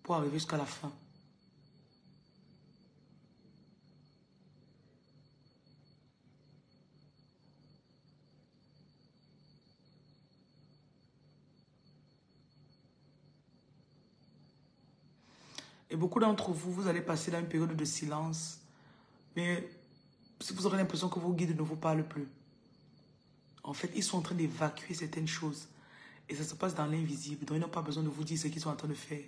Speaker 1: pour arriver jusqu'à la fin. Et beaucoup d'entre vous, vous allez passer dans une période de silence. Mais si vous aurez l'impression que vos guides ne vous parlent plus. En fait, ils sont en train d'évacuer certaines choses. Et ça se passe dans l'invisible. Donc, ils n'ont pas besoin de vous dire ce qu'ils sont en train de faire.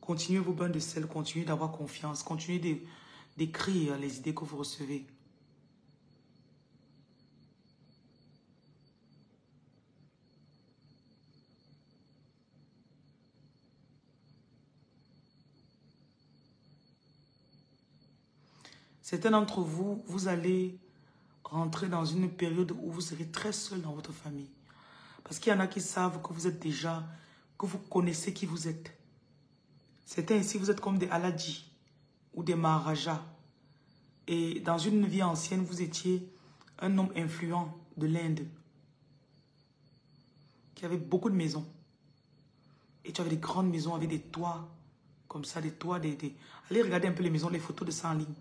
Speaker 1: Continuez vos bains de sel. Continuez d'avoir confiance. Continuez d'écrire les idées que vous recevez. Certains d'entre vous, vous allez rentrer dans une période où vous serez très seul dans votre famille. Parce qu'il y en a qui savent que vous êtes déjà, que vous connaissez qui vous êtes. Certains ici, vous êtes comme des Aladji ou des Maharajas. Et dans une vie ancienne, vous étiez un homme influent de l'Inde qui avait beaucoup de maisons. Et tu avais des grandes maisons avec des toits, comme ça, des toits, Allez regarder un peu les maisons, les photos de ça en ligne.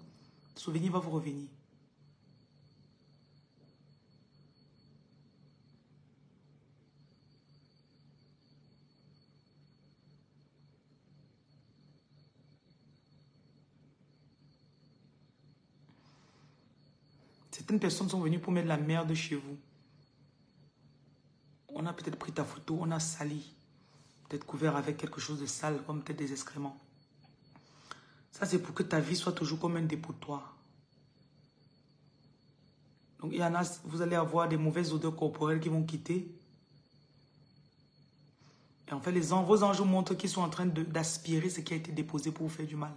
Speaker 1: Le souvenir va vous revenir. Certaines personnes sont venues pour mettre la merde chez vous. On a peut-être pris ta photo, on a sali. Peut-être couvert avec quelque chose de sale, comme peut-être des excréments. Ça, c'est pour que ta vie soit toujours comme un dépotoir. Donc, il y en a, vous allez avoir des mauvaises odeurs corporelles qui vont quitter. Et en fait, vos anges montrent qu'ils sont en train d'aspirer ce qui a été déposé pour vous faire du mal.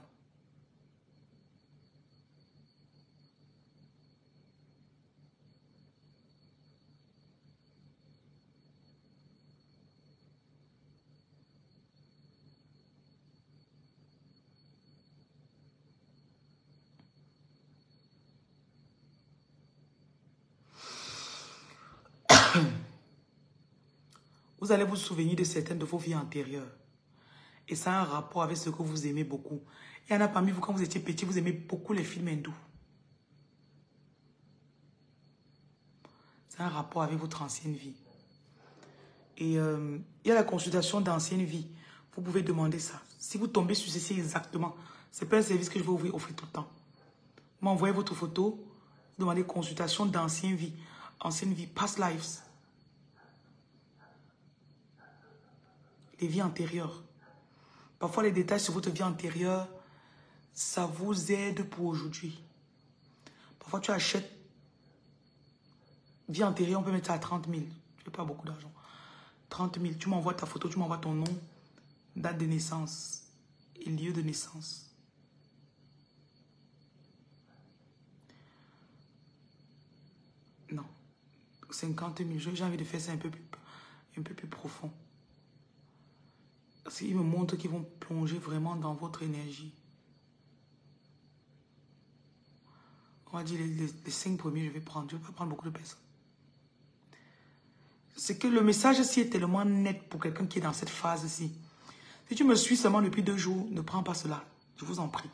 Speaker 1: Vous allez vous souvenir de certaines de vos vies antérieures. Et ça a un rapport avec ce que vous aimez beaucoup. Il y en a parmi vous, quand vous étiez petit, vous aimez beaucoup les films hindous. C'est un rapport avec votre ancienne vie. Et il y a la consultation d'ancienne vie. Vous pouvez demander ça. Si vous tombez sur ceci exactement, ce n'est pas un service que je vais vous offrir tout le temps. Vous m'envoyez votre photo, vous demandez consultation d'ancienne vie, past lives. Les vies antérieures. Parfois, les détails sur votre vie antérieure, ça vous aide pour aujourd'hui. Parfois, tu achètes vie antérieure, on peut mettre ça à 30 000. Tu n'as pas beaucoup d'argent. 30 000. Tu m'envoies ta photo, tu m'envoies ton nom, date de naissance et lieu de naissance. 50 000. J'ai envie de faire ça un peu plus profond. Parce qu'ils me montrent qu'ils vont plonger vraiment dans votre énergie. On va dire les 5 premiers, je vais prendre. Je ne vais pas prendre beaucoup de personnes. C'est que le message-ci est tellement net pour quelqu'un qui est dans cette phase-ci. Si tu me suis seulement depuis 2 jours, ne prends pas cela. Je vous en prie.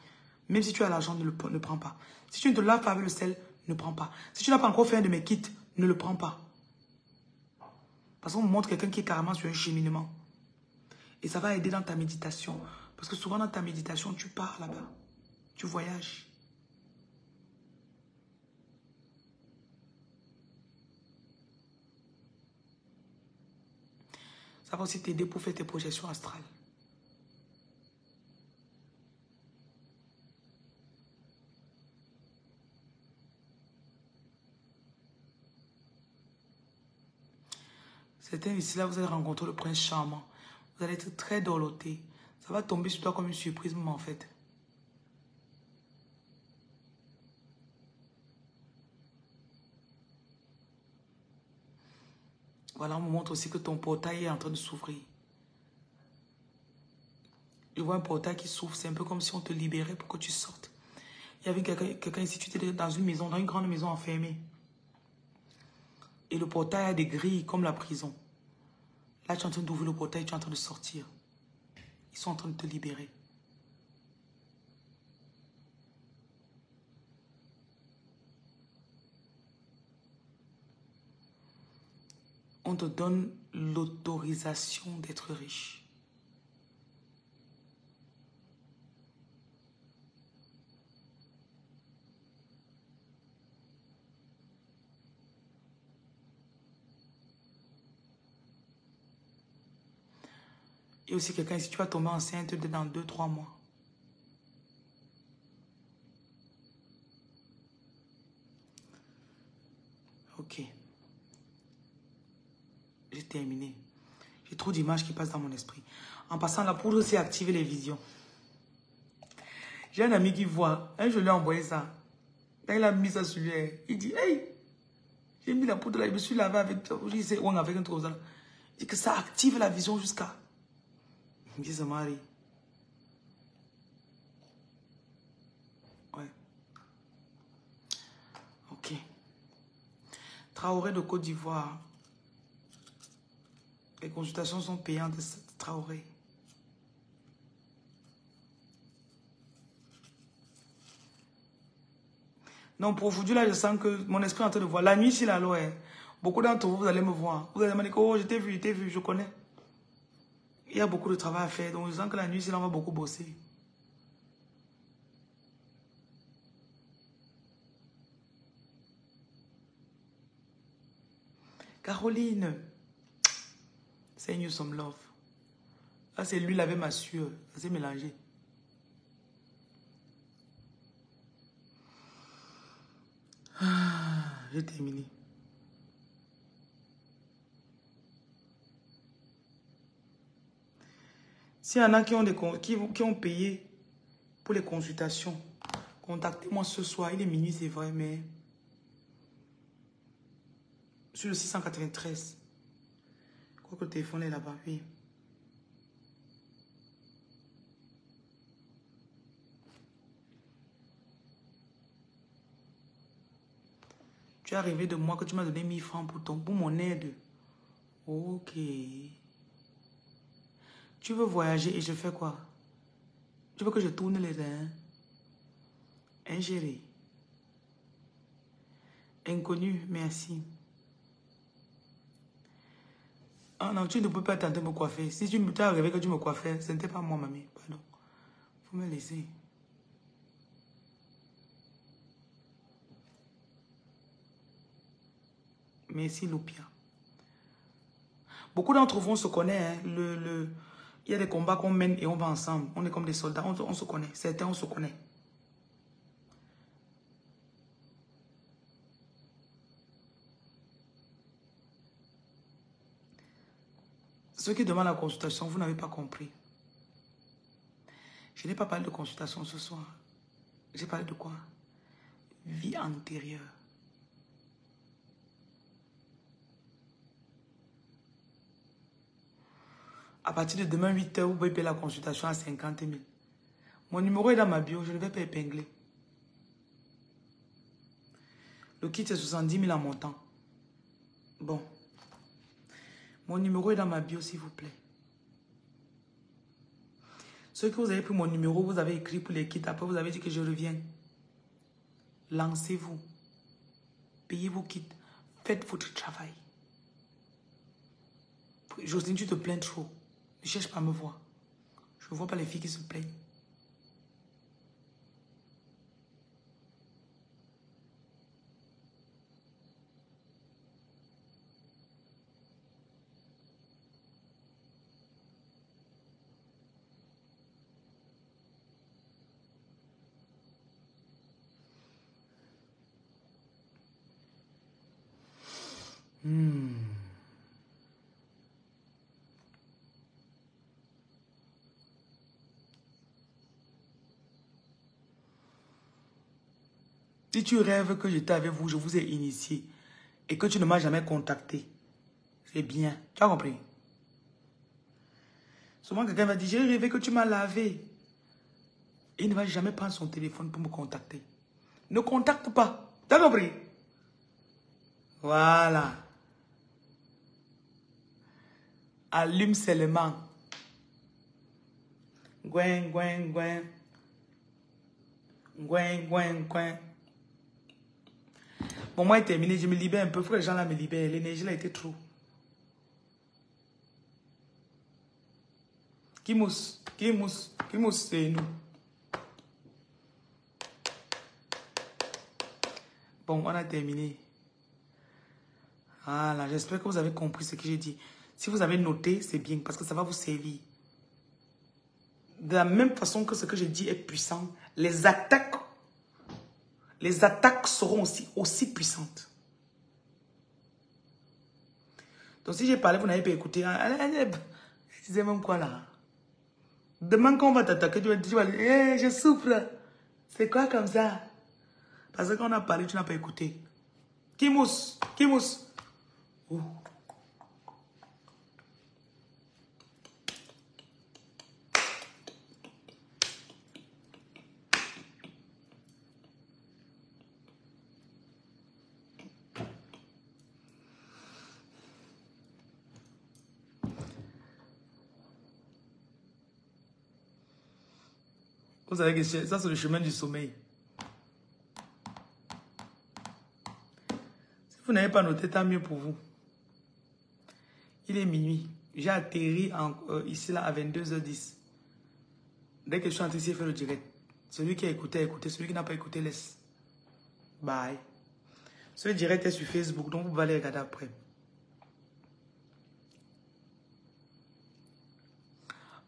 Speaker 1: Même si tu as l'argent, ne prends pas. Si tu ne te laves pas avec le sel, ne prends pas. Si tu n'as pas encore fait un de mes kits, ne le prends pas. Parce qu'on me montre quelqu'un qui est carrément sur un cheminement. Et ça va aider dans ta méditation. Parce que souvent dans ta méditation, tu pars là-bas. Tu voyages. Ça va aussi t'aider pour faire tes projections astrales. Certains ici, là, vous allez rencontrer le prince charmant. Vous allez être très dorloté. Ça va tomber sur toi comme une surprise, mais en fait. Voilà, on me montre aussi que ton portail est en train de s'ouvrir. Je vois un portail qui s'ouvre, c'est un peu comme si on te libérait pour que tu sortes. Il y avait quelqu'un ici, tu étais dans une maison, dans une grande maison enfermée. Et le portail a des grilles comme la prison. Là, tu es en train d'ouvrir le portail, tu es en train de sortir. Ils sont en train de te libérer. On te donne l'autorisation d'être riche. Il y a aussi quelqu'un ici, tu vas tomber enceinte dans 2-3 mois. Ok. J'ai terminé. J'ai trop d'images qui passent dans mon esprit. En passant, la poudre aussi activer les visions. J'ai un ami qui voit. Je lui ai envoyé ça. Quand il a mis ça sur lui, il dit, hey, j'ai mis la poudre là, je me suis lavé avec un truc comme ça. Il dit que ça active la vision jusqu'à... Il dit, ça m'arrive. Ouais. Ok. Traoré de Côte d'Ivoire. Les consultations sont payantes, Traoré. Non, pour aujourd'hui, là, je sens que mon esprit est en train de voir. La nuit, c'est la loi. Beaucoup d'entre vous, vous allez me voir. Vous allez me dire que, oh, je t'ai vu, je connais. Il y a beaucoup de travail à faire. Donc, je sens que la nuit, c'est là, on va beaucoup bosser. Caroline. Send you some love. Là, c'est lui, il avait ma sueur. Ça s'est mélangé. J'ai terminé. S'il y en a qui ont payé pour les consultations, contactez-moi ce soir. Il est minuit, c'est vrai, mais... Sur le 693. Je crois que le téléphone est là-bas, oui. Tu es arrivé de moi que tu m'as donné 1000 francs pour mon aide. Ok. Tu veux voyager et je fais quoi? Tu veux que je tourne les reins? Ingéré. Inconnu, merci. Ah non, tu ne peux pas tenter de me coiffer. Si tu t'es arrivé que tu me coiffais, ce n'était pas moi, mamie. Pardon. Faut me laisser. Merci, Loupia. Beaucoup d'entre vous, on se connaît. Hein. Il y a des combats qu'on mène et on va ensemble. On est comme des soldats. On se connaît. Certains, on se connaît. Ceux qui demandent la consultation, vous n'avez pas compris. Je n'ai pas parlé de consultation ce soir. J'ai parlé de quoi? Vie antérieure. À partir de demain 8 h, vous pouvez payer la consultation à 50 000. Mon numéro est dans ma bio, je ne vais pas épingler. Le kit est 70 000 en montant. Bon. Mon numéro est dans ma bio, s'il vous plaît. Ceux que vous avez pris mon numéro, vous avez écrit pour les kits. Après, vous avez dit que je reviens. Lancez-vous. Payez vos kits. Faites votre travail. Jocelyne, tu te plains trop. Ne cherche pas à me voir. Je ne vois pas les filles qui se plaignent. Si tu rêves que j'étais avec vous, je vous ai initié et que tu ne m'as jamais contacté, c'est bien. Tu as compris? Souvent, quelqu'un va dire, j'ai rêvé que tu m'as lavé. Et il ne va jamais prendre son téléphone pour me contacter. Ne contacte pas. Tu as compris? Voilà. Allume seulement. Gouin, gouin, gouin. Gouin, gouin, gouin. Bon, moi, est terminé. Je me libère un peu. Il faut que les gens là me libèrent. L'énergie là était trop. Qui mousse? Qui mousse? Qui mousse? C'est nous. Bon, on a terminé. Voilà, j'espère que vous avez compris ce que j'ai dit. Si vous avez noté, c'est bien parce que ça va vous servir. De la même façon que ce que je dis est puissant, les attaques seront aussi puissantes. Donc si j'ai parlé, vous n'avez pas écouté. Disais même quoi là? Demain quand on va t'attaquer, tu vas dire, hey, je souffre. C'est quoi comme ça? Parce que quand on a parlé, tu n'as pas écouté. Qui mousse? Qui mousse? Oh. Vous savez que ça, c'est le chemin du sommeil. Si vous n'avez pas noté, tant mieux pour vous. Il est minuit. J'ai atterri ici là à 22h10. Dès que je suis entré ici, faire le direct. Celui qui a écouté, a écouté. Celui qui n'a pas écouté, laisse. Bye. Ce direct est sur Facebook, donc vous pouvez aller regarder après.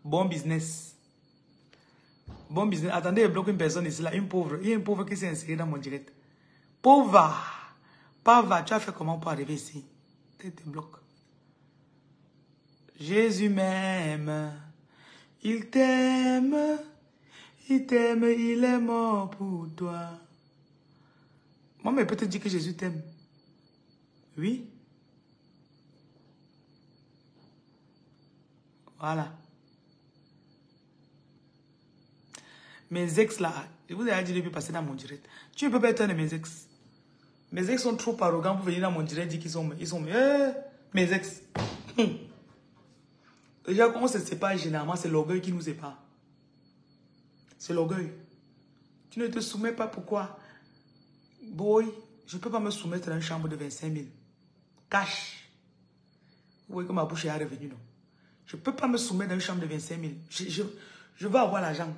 Speaker 1: Bon business. Bon business. Attendez, je bloque une personne ici là, une pauvre. Il y a une pauvre qui s'est insérée dans mon direct. Pauvre. Pauvre, tu as fait comment pour arriver ici? Tu te bloques. Jésus m'aime. Il t'aime. Il t'aime, il est mort pour toi. Moi, mais peut-être dire que Jésus t'aime. Oui. Voilà. Mes ex là, je vous ai dit depuis passer dans mon direct. Tu ne peux pas être un de mes ex. Mes ex sont trop arrogants pour venir dans mon direct et dire qu'ils sont mes ex. Déjà, quand on se sépare, généralement, c'est l'orgueil qui nous sépare. C'est l'orgueil. Tu ne te soumets pas, pourquoi? Boy, je ne peux pas me soumettre dans une chambre de 25 000. Cash. Vous voyez que ma bouche est revenue, non? Je ne peux pas me soumettre dans une chambre de 25 000. Je veux avoir l'argent.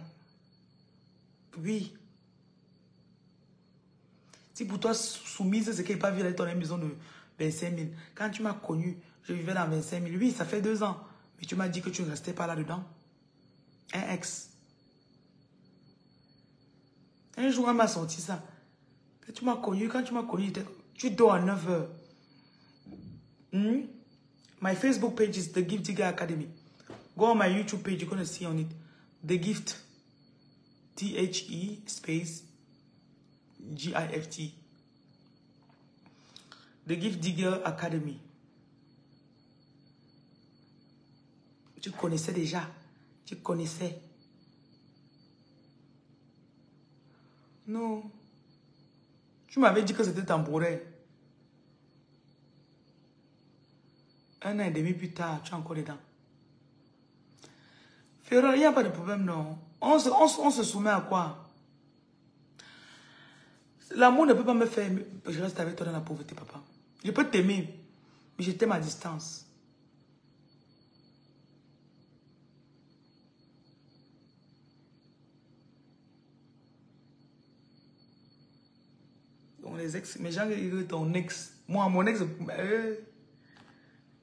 Speaker 1: Oui. Si pour toi, soumise, c'est qu'il n'y a pas vu dans une maison de 25 000. Quand tu m'as connu, je vivais dans 25 000. Oui, ça fait 2 ans. Mais tu m'as dit que tu ne restais pas là-dedans. Un ex. Un jour, elle m'a sorti ça. Quand tu m'as connu, tu dors à 9 heures. My Facebook page is The Gift Digger Academy. Go on my YouTube page, you're going to see on it. The Gift. T-H-E space G-I-F-T. The Gift Digger Academy. Tu connaissais déjà. Tu connaissais. Non. Tu m'avais dit que c'était temporaire. 1 an et demi plus tard, tu es encore dedans. Ferreur, il n'y a pas de problème, non. On se soumet à quoi? L'amour ne peut pas me faire... Je reste avec toi dans la pauvreté, papa. Je peux t'aimer, mais je t'aime à distance. Donc les ex, mes gens disent ton ex. Moi, mon ex...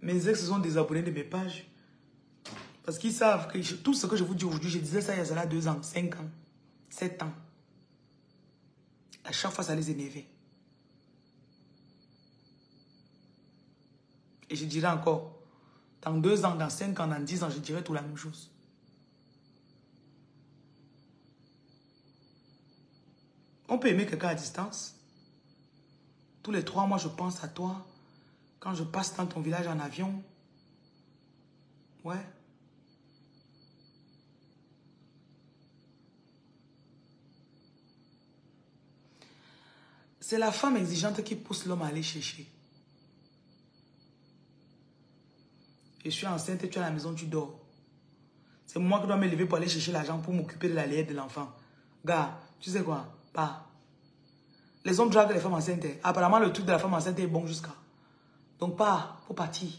Speaker 1: mes ex sont désabonnés de mes pages. Parce qu'ils savent que tout ce que je vous dis aujourd'hui, je disais ça il y a 2 ans, 5 ans, 7 ans. À chaque fois, ça les énervait. Et je dirais encore, dans 2 ans, dans 5 ans, dans 10 ans, je dirais tout la même chose. On peut aimer quelqu'un à distance. Tous les 3 mois, je pense à toi. Quand je passe dans ton village en avion. Ouais. C'est la femme exigeante qui pousse l'homme à aller chercher. Je suis enceinte et tu es à la maison, tu dors. C'est moi qui dois me lever pour aller chercher l'argent pour m'occuper de la lait de l'enfant. Gars, tu sais quoi? Pas. Les hommes draguent les femmes enceintes. Apparemment, le truc de la femme enceinte est bon jusqu'à. Donc, pas. Faut partir.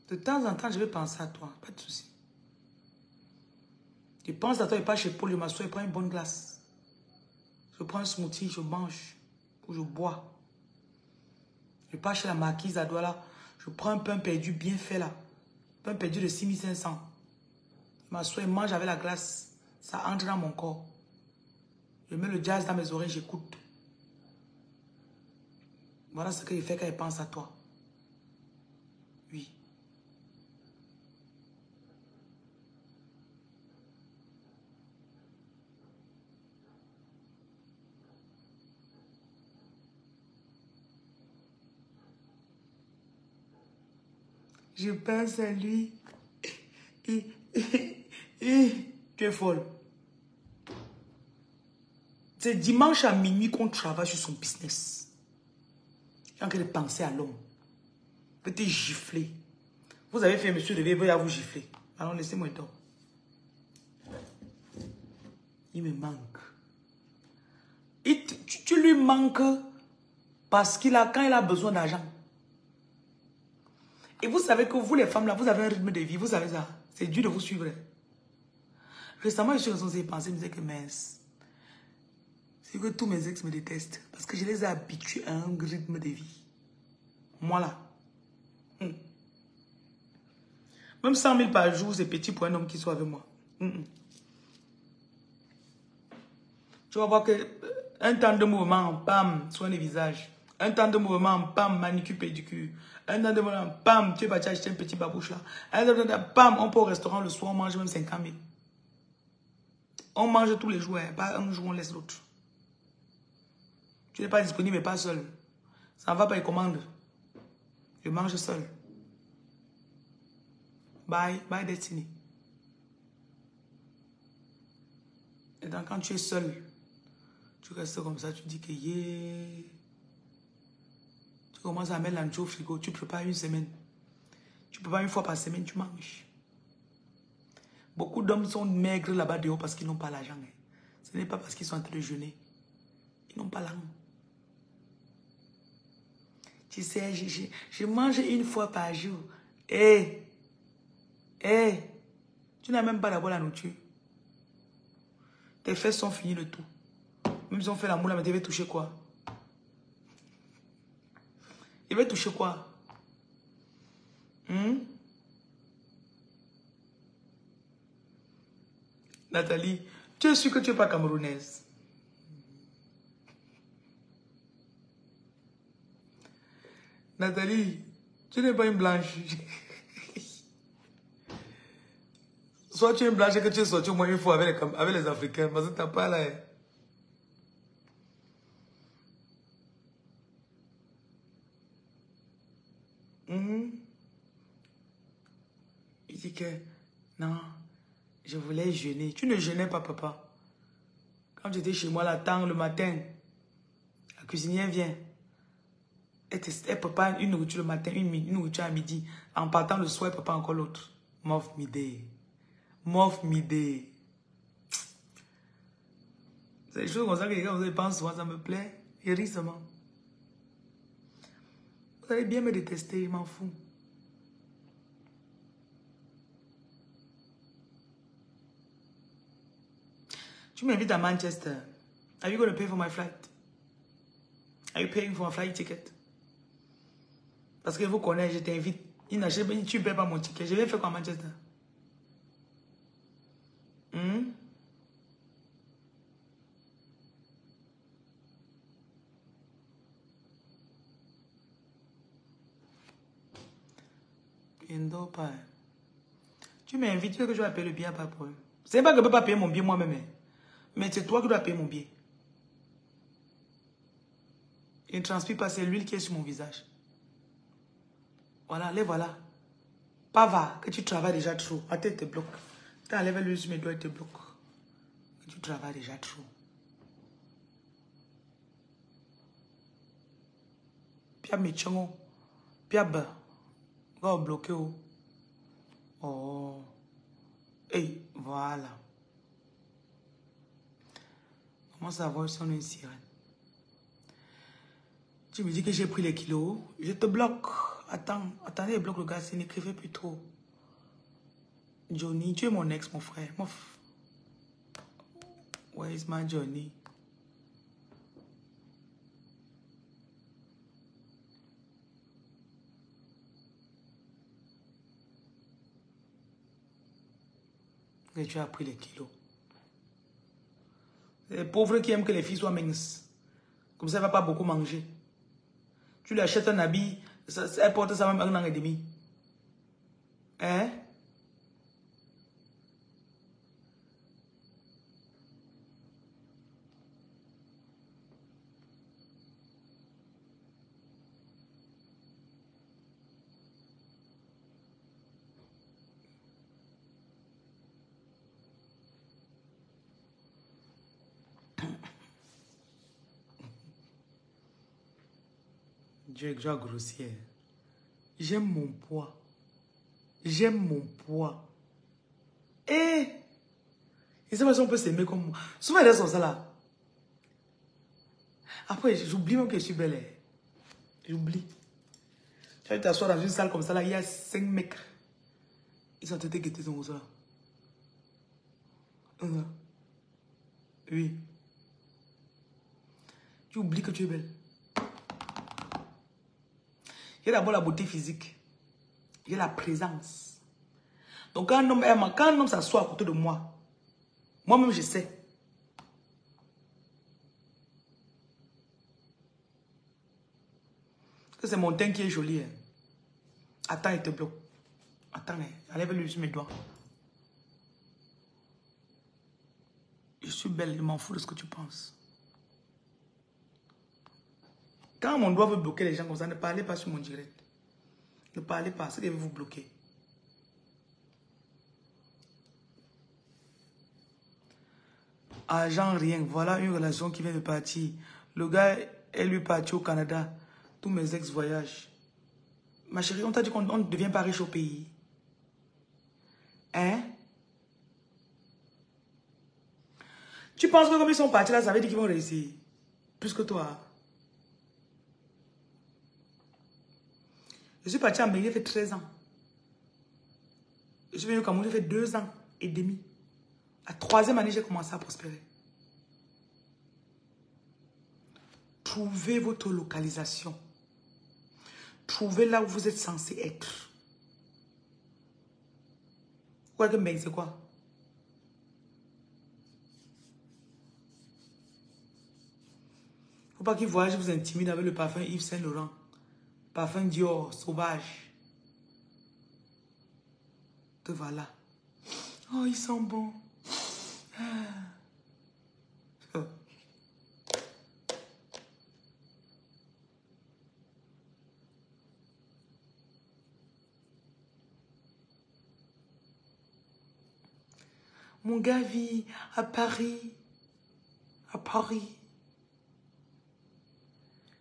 Speaker 1: De temps en temps, je vais penser à toi. Pas de souci. Je pense à toi et pas chez Paul, je m'assois et prends une bonne glace. Je prends un smoothie, je mange. Ou je bois. Je pars chez la marquise à Douala. Je prends un pain perdu bien fait là. Pain perdu de 6500. Je m'assois et mange avec la glace. Ça entre dans mon corps. Je mets le jazz dans mes oreilles, j'écoute. Voilà ce que je fais quand je pense à toi. Oui. Je pense à lui. Tu es folle. C'est dimanche à minuit qu'on travaille sur son business. J'ai envie de penser à l'homme. Je vais te gifler. Vous avez fait monsieur Réveil, il va vous gifler. Alors laissez-moi donc. Il me manque. Tu lui manques parce quand il a besoin d'argent. Et vous savez que vous les femmes là, vous avez un rythme de vie, vous savez ça. C'est dur de vous suivre. Récemment, je suis resté y penser, je me disais que mince. C'est que tous mes ex me détestent. Parce que je les ai habitués à un rythme de vie. Moi là. Même 100 000 par jour, c'est petit pour un homme qui soit avec moi. Tu vas voir que un temps de mouvement, bam, soin le visage. Un temps de mouvement, bam, manicure, pédicure. Un temps de mouvement, bam, tu es parti acheter un petit babouche là. Un temps de mouvement, bam, on peut au restaurant le soir, on mange même 50 000. On mange tous les jours, hein, pas un jour, on laisse l'autre. Tu n'es pas disponible, mais pas seul. Ça ne va pas, il commande. Je mange seul. Bye, bye Destiny. Et donc quand tu es seul, tu restes comme ça, tu dis que yeah. Tu commences à mettre l'ancho au frigo, tu prépares une semaine. Tu prépares une fois par semaine, tu manges. Beaucoup d'hommes sont maigres là-bas dehors parce qu'ils n'ont pas l'argent. Hein. Ce n'est pas parce qu'ils sont en train de jeûner. Ils n'ont pas l'argent. Tu sais, je mange une fois par jour. Tu n'as même pas d'abord la nourriture. Tes fesses sont finies de tout. Même si on fait l'amour, mais tu vas toucher quoi? Il va toucher quoi? Nathalie, tu es sûre que tu n'es pas camerounaise? Nathalie, tu n'es pas une blanche. Soit tu es une blanche et que tu es sorti au moins une fois avec les Africains. Parce que tu n'as pas là. Il dit que non, je voulais jeûner. Tu ne jeûnais pas, papa. Quand tu étais chez moi, là, tard le matin, la cuisinière vient. Elle prépare une nourriture le matin, une nourriture à midi. En partant le soir, elle prépare encore l'autre. Mof midi. Mof midi. C'est des choses comme ça que les gars, vous pensent souvent, ça me plaît. Ils rient seulement. Vous allez bien me détester, je m'en fous. Tu m'invites à Manchester. Are you going to pay for my flight? Are you paying for my flight ticket? Parce que vous connaissez, je t'invite. Tu ne payes pas mon ticket. Je vais faire quoi à Manchester? Tu m'invites, tu veux que je vais payer le billet, pas de problème. C'est pas que je ne peux pas payer mon billet moi-même. Mais c'est toi qui dois payer mon billet. Il ne transpire pas, c'est l'huile qui est sur mon visage. Voilà, les voilà. Pas va, que tu travailles déjà trop. La tête te bloque. Tu enlèves l'huile sur mes doigts et te bloque. Que tu travailles déjà trop. Pia méchant. Pia bas. Va bloquer. Oh. Hey, voilà. Comment savoir si on est une sirène? Tu me dis que j'ai pris les kilos. Je te bloque. Attendez, bloque le gars, n'écrivez plus trop. Johnny, tu es mon ex, mon frère. Where is my Johnny? Et tu as pris les kilos. Les pauvres qui aiment que les filles soient minces. Comme ça, elle ne va pas beaucoup manger. Tu lui achètes un habit, elle porte ça même 1 an et demi. Hein? Dieu est déjà grossière. J'aime mon poids. J'aime mon poids. Et il sait pas si on peut s'aimer comme moi. Souvent, elles sont ça là. Après, j'oublie même que je suis belle. J'oublie. Tu vas t'asseoir dans une salle comme ça là, il y a 5 mecs. Ils sont en train de guetter ton ça. Oui. Tu oublies que tu es belle. Il y a d'abord la beauté physique. Il y a la présence. Donc quand un homme s'assoit à côté de moi, moi-même je sais. Que c'est mon teint qui est joli. Hein. Attends, il te bloque. Attends, enlève-le sur mes doigts. Je suis belle, je m'en fous de ce que tu penses. Quand mon doigt veut bloquer les gens comme ça, ne parlez pas sur mon direct. Ne parlez pas, c'est qu'il veut vous bloquer. Argent, rien. Voilà une relation qui vient de partir. Le gars est lui parti au Canada. Tous mes ex-voyages. Ma chérie, on t'a dit qu'on ne devient pas riche au pays. Hein? Tu penses que comme ils sont partis là, ça veut dire qu'ils vont réussir? Plus que toi. Je suis parti en Amérique, j'ai fait 13 ans. Je suis venu au Cameroun, j'ai fait 2 ans et demi. La 3e année, j'ai commencé à prospérer. Trouvez votre localisation. Trouvez là où vous êtes censé être. Quoi que c'est quoi? Faut pas qu'il voyage vous intimide avec le parfum Yves Saint Laurent. Parfum Dior, sauvage. Te voilà. Oh, il sent bon. Oh. Mon gars vit à Paris. À Paris.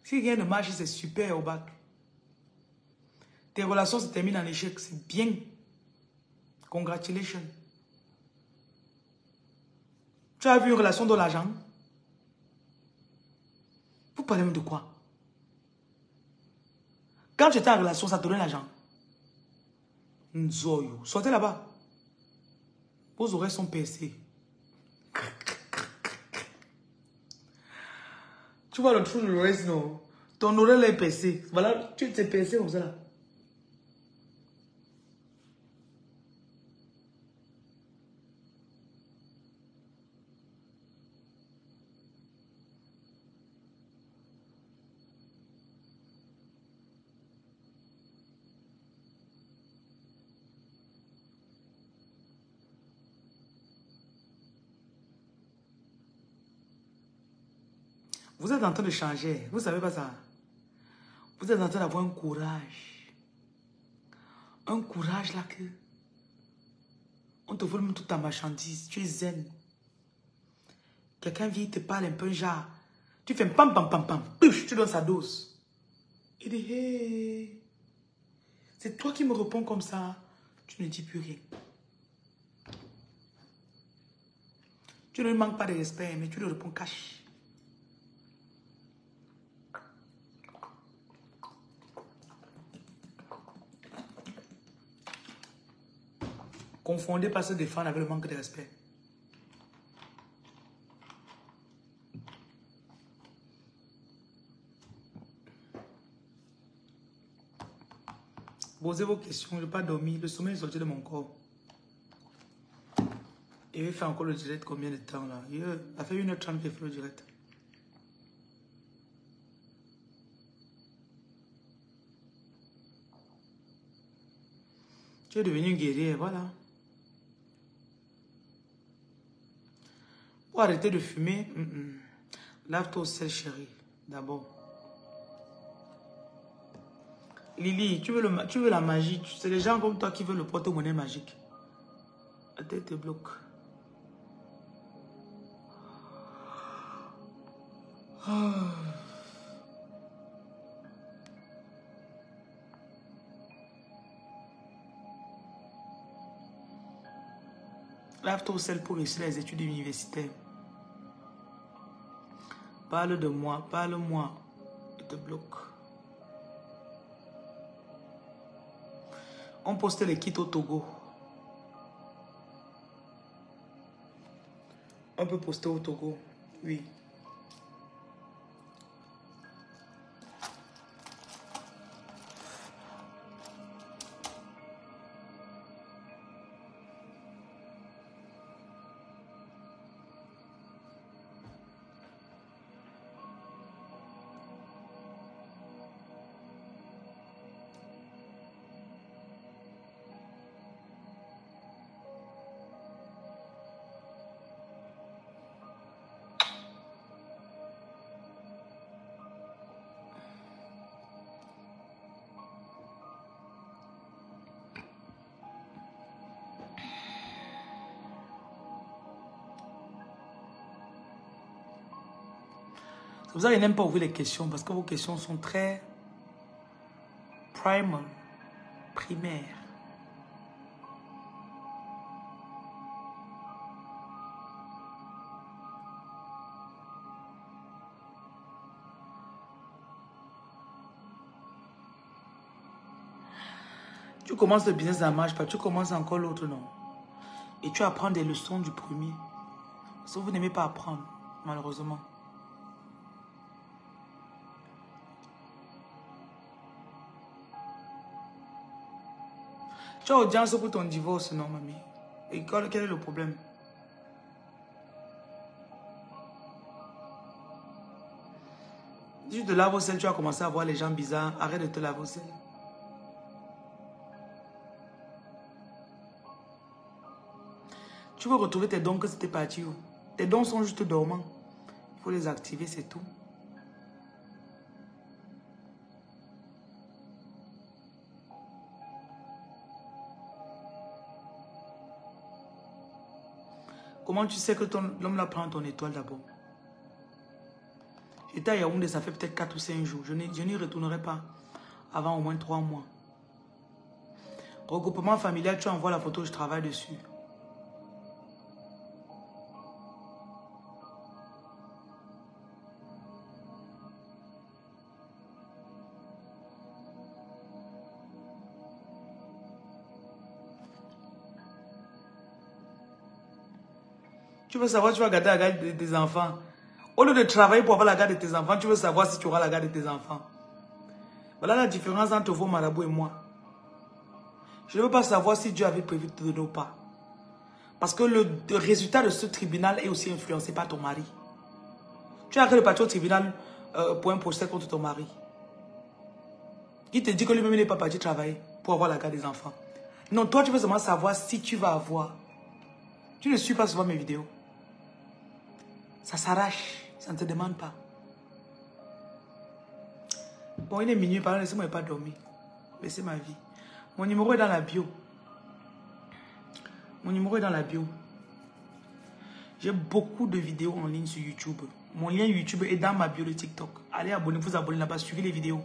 Speaker 1: Si rien ne marche, c'est super au bac. Tes relations se terminent en échec, c'est bien. Congratulations. Tu as vu une relation dans l'argent? Vous parlez même de quoi? Quand tu étais en relation, ça te donne l'argent. Nzoyo. Sortez là-bas. Vos oreilles sont percées. Tu vois le trou de l'oreille, non? Ton oreille est percée. Voilà, tu t'es percé comme ça là. Vous êtes en train de changer. Vous ne savez pas ça. Vous êtes en train d'avoir un courage. Un courage là que... On te vole même toute ta marchandise. Tu es zen. Quelqu'un vient, te parle un peu genre. Tu fais pam pam pam pam. Tu donnes sa dose. Il dit, hey. C'est toi qui me réponds comme ça. Tu ne dis plus rien. Tu ne lui manques pas de respect, mais tu lui réponds cash. Confondé par se défendre avec le manque de respect. Posez vos questions, je n'ai pas dormi. Le sommeil est sorti de mon corps. Et il fait encore le direct combien de temps là? Il a fait 1h30 qu'il fait le direct. Tu es devenu guerrier, voilà. Pour arrêter de fumer, lave-toi au sel, chérie. D'abord. Lily, tu veux la magie. C'est les gens comme toi qui veulent le porte-monnaie magique. La tête te bloque. Lave-toi au sel pour réussir les études universitaires. Parle de moi, parle-moi. Je te bloque. On poste les kits au Togo. On peut poster au Togo, oui. Vous allez n'aime pas ouvrir les questions parce que vos questions sont très primal, primaires. Tu commences le business, ça ne marche pas. Tu commences encore l'autre, non. Et tu apprends des leçons du premier. Parce que vous n'aimez pas apprendre, malheureusement. Tu as audience pour ton divorce, non, mamie? Et quel est le problème? Si tu te laves au sel, tu vas commencer à voir les gens bizarres. Arrête de te laver au sel. Tu veux retrouver tes dons que c'était parti où? Tes dons sont juste dormants. Il faut les activer, c'est tout. Comment tu sais que l'homme là prend ton étoile d'abord? J'étais à Yaoundé, ça fait peut-être 4 ou 5 jours. Je n'y retournerai pas avant au moins 3 mois. Regroupement familial, tu envoies la photo, je travaille dessus. Tu veux savoir, tu vas garder la garde de tes enfants. Au lieu de travailler pour avoir la garde de tes enfants, tu veux savoir si tu auras la garde de tes enfants. Voilà la différence entre vos marabouts et moi. Je ne veux pas savoir si Dieu avait prévu de te donner ou pas. Parce que le résultat de ce tribunal est aussi influencé par ton mari. Tu as arrêté de partir au tribunal pour un procès contre ton mari. Il te dit que lui-même n'est pas parti travailler pour avoir la garde des enfants. Non, toi tu veux seulement savoir si tu vas avoir. Tu ne suis pas souvent mes vidéos. Ça s'arrache, ça ne te demande pas. Bon, il est minuit, pardon, laissez-moi pas dormir. Laissez ma vie. Mon numéro est dans la bio. Mon numéro est dans la bio. J'ai beaucoup de vidéos en ligne sur YouTube. Mon lien YouTube est dans ma bio de TikTok. Allez vous abonner là-bas, suivez les vidéos.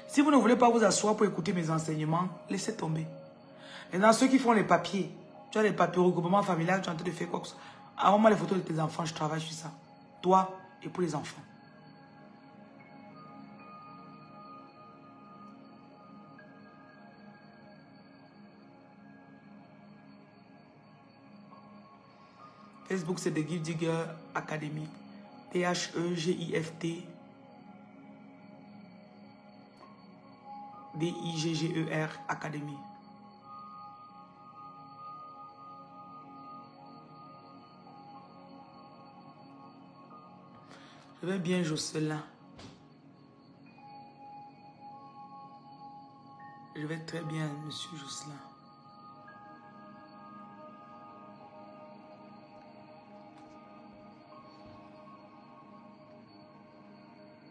Speaker 1: Si vous ne voulez pas vous asseoir pour écouter mes enseignements, laissez tomber. Et dans ceux qui font les papiers, tu as les papiers regroupement familial, tu es en train de faire quoi que ce soit. Envoie-moi les photos de tes enfants, je travaille sur ça. Toi et pour les enfants. Facebook, c'est The Gift Digger Academy. T-H-E-G-I-F-T D-I-G-G-E-R Academy. Je vais bien, Jocelyn. Je vais très bien, monsieur Jocelyn.